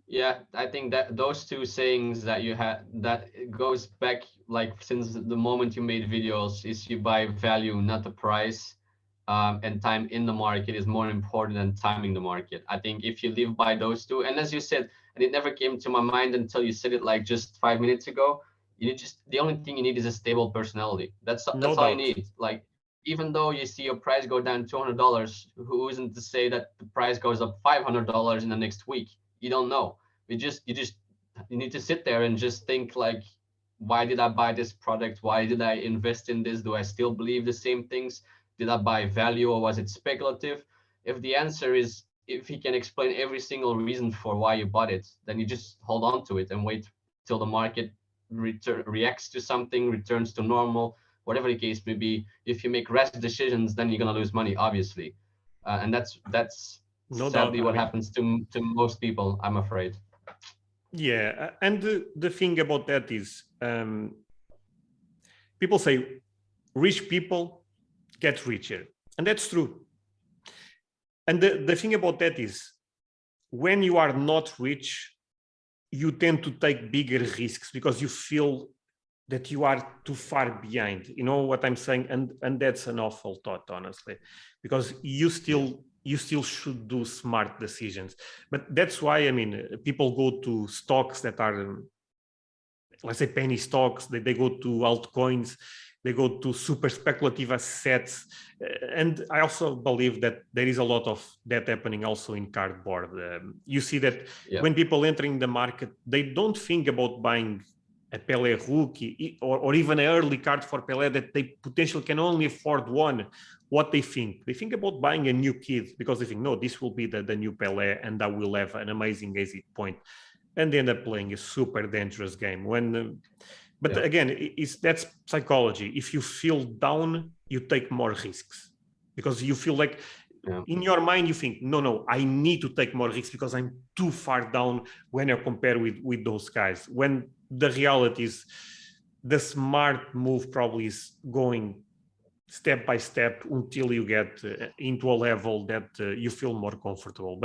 Yeah, I think that those two sayings that you had, that goes back like since the moment you made videos, is you buy value, not the price. And time in the market is more important than timing the market. I think if you live by those two, and as you said, and it never came to my mind until you said it like just 5 minutes ago, the only thing you need is a stable personality. That's all you need. Like, even though you see your price go down $200, who isn't to say that the price goes up $500 in the next week? You don't know. You need to sit there and just think like, why did I buy this product? Why did I invest in this? Do I still believe the same things? Did I buy value or was it speculative? If the answer is, if he can explain every single reason for why you bought it, then you just hold on to it and wait till the market reacts to something, returns to normal, whatever the case may be. If you make rash decisions, then you're gonna lose money, obviously, and that's no sadly doubt. what happens to most people, I'm afraid. Yeah, and the thing about that is, people say rich people get richer, and that's true. And the thing about that is, when you are not rich, you tend to take bigger risks because you feel that you are too far behind. You know what I'm saying? And that's an awful thought, honestly, because you still should do smart decisions. But that's why, I mean, people go to stocks that are, let's say, penny stocks, they go to altcoins, they go to super speculative assets. And I also believe that there is a lot of that happening also in cardboard. You see that when people entering the market, they don't think about buying a Pelé rookie or even an early card for Pelé that they potentially can only afford one. What they think about buying a new kid because they think, no, this will be the new Pelé and I will have an amazing exit point. And they end up playing a super dangerous game. But again, that's psychology. If you feel down, you take more risks because you feel like in your mind, you think, no, I need to take more risks because I'm too far down when you compare with those guys. When the reality is the smart move probably is going step by step until you get into a level that you feel more comfortable.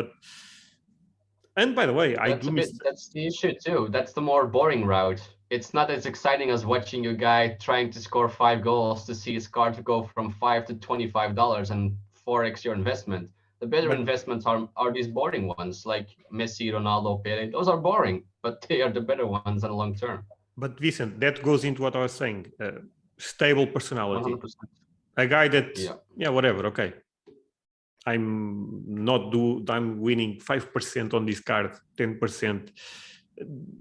And by the way, that's the issue too. That's the more boring route. It's not as exciting as watching a guy trying to score 5 goals to see his card to go from $5 to $25 and 4x your investment. The better investments are these boring ones like Messi, Ronaldo, Pele. Those are boring, but they are the better ones in the long term. But Vicent, that goes into what I was saying. Stable personality. 100%. A guy that, whatever, okay. I'm winning 5% on this card, 10%.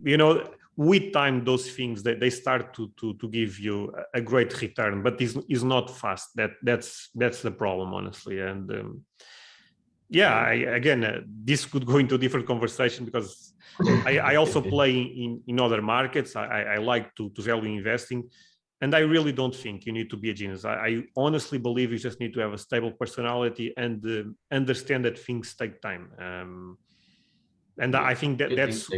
You know, with time, those things they start to give you a great return, but it's not fast. That's the problem, honestly. And this could go into a different conversation because I also play in other markets. I like to value investing. And I really don't think you need to be a genius. I honestly believe you just need to have a stable personality and understand that things take time. And Yeah. I think that that's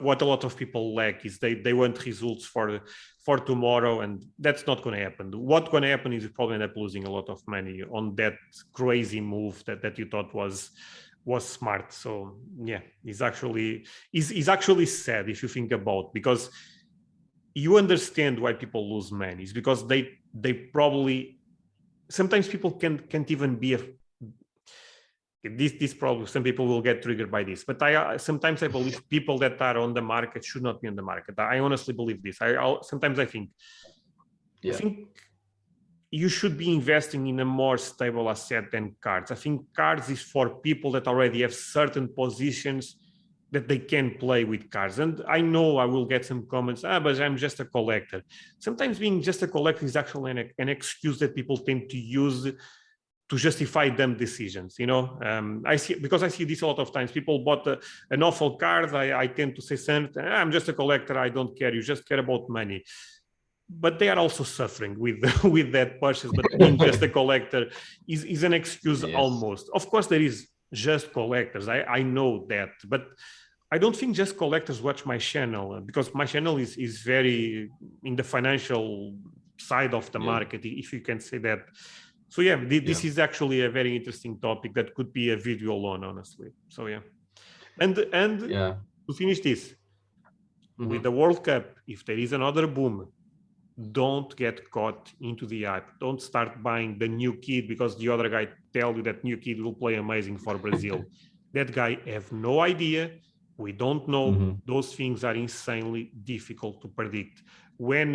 what a lot of people lack is they want results for tomorrow, and that's not going to happen. What's going to happen is you probably end up losing a lot of money on that crazy move that you thought was smart. So yeah, it's actually sad if you think about, because you understand why people lose money. It's because they probably, sometimes people can't even be this probably, some people will get triggered by this, but I sometimes I believe people that are on the market should not be on the market. I honestly believe this. Sometimes I think you should be investing in a more stable asset than cards. I think cards is for people that already have certain positions that they can play with cards. And I know I will get some comments, but I'm just a collector. Sometimes being just a collector is actually an excuse that people tend to use to justify dumb decisions. I see this a lot of times. People bought an awful card. I tend to say something, I'm just a collector, I don't care, you just care about money. But they are also suffering with with that purchase. But being just a collector is an excuse. Almost. Of course, there is just collectors. I know that, but I don't think just collectors watch my channel, because my channel is very in the financial side of the market, if you can say that. So yeah, this is actually a very interesting topic that could be a video alone, honestly. So yeah, and to finish this, with the World Cup, if there is another boom, don't get caught into the hype. Don't start buying the new kid because the other guy tell you that new kid will play amazing for Brazil. That guy have no idea. We don't know. Those things are insanely difficult to predict. When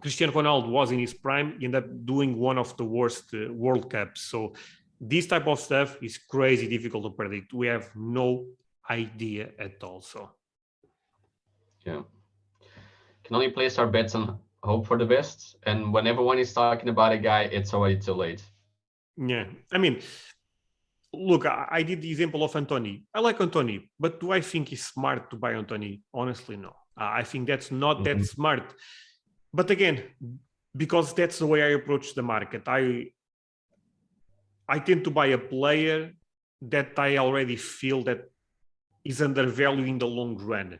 Cristiano Ronaldo was in his prime, he ended up doing one of the worst World Cups. So this type of stuff is crazy difficult to predict. We have no idea at all. So yeah, can only place our bets and hope for the best. And when everyone is talking about a guy, it's already too late. Yeah, I mean, look, I did the example of Anthony. I like Anthony, but do I think it's smart to buy Anthony? Honestly, no. I think that's not that smart. But again, because that's the way I approach the market, I tend to buy a player that I already feel that is undervalued in the long run.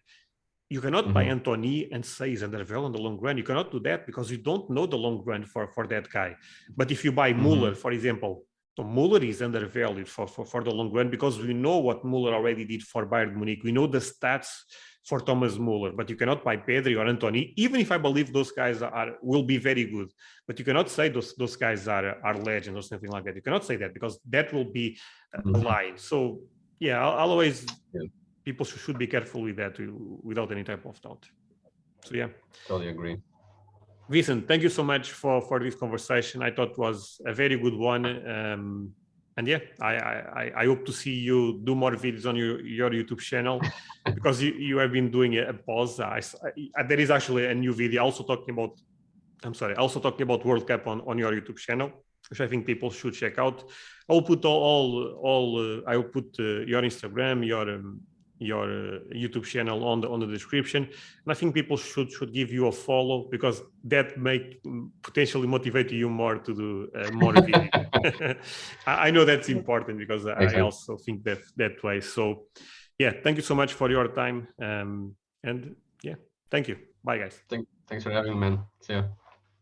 You cannot buy Anthony and say he's undervalued in the long run. You cannot do that because you don't know the long run for that guy. But if you buy Muller, for example, so Muller is undervalued for the long run because we know what Muller already did for Bayern Munich. We know the stats for Thomas Muller, but you cannot buy Pedri or Anthony, even if I believe those guys will be very good. But you cannot say those guys are legends or something like that. You cannot say that because that will be a lie. So yeah, I'll always people should be careful with that without any type of doubt. So yeah, totally agree. Vincent, thank you so much for this conversation. I thought it was a very good one. And yeah, I hope to see you do more videos on your YouTube channel because you have been doing a pause. There is actually a new video also talking about World Cup on your YouTube channel, which I think people should check out. I'll put I'll put your Instagram, your YouTube channel on the description, and I think people should give you a follow because that may potentially motivate you more to do more videos. I know that's important because I also think that way. So yeah, thank you so much for your time, and yeah, thank you. Bye guys. Thanks for having me, man. See ya.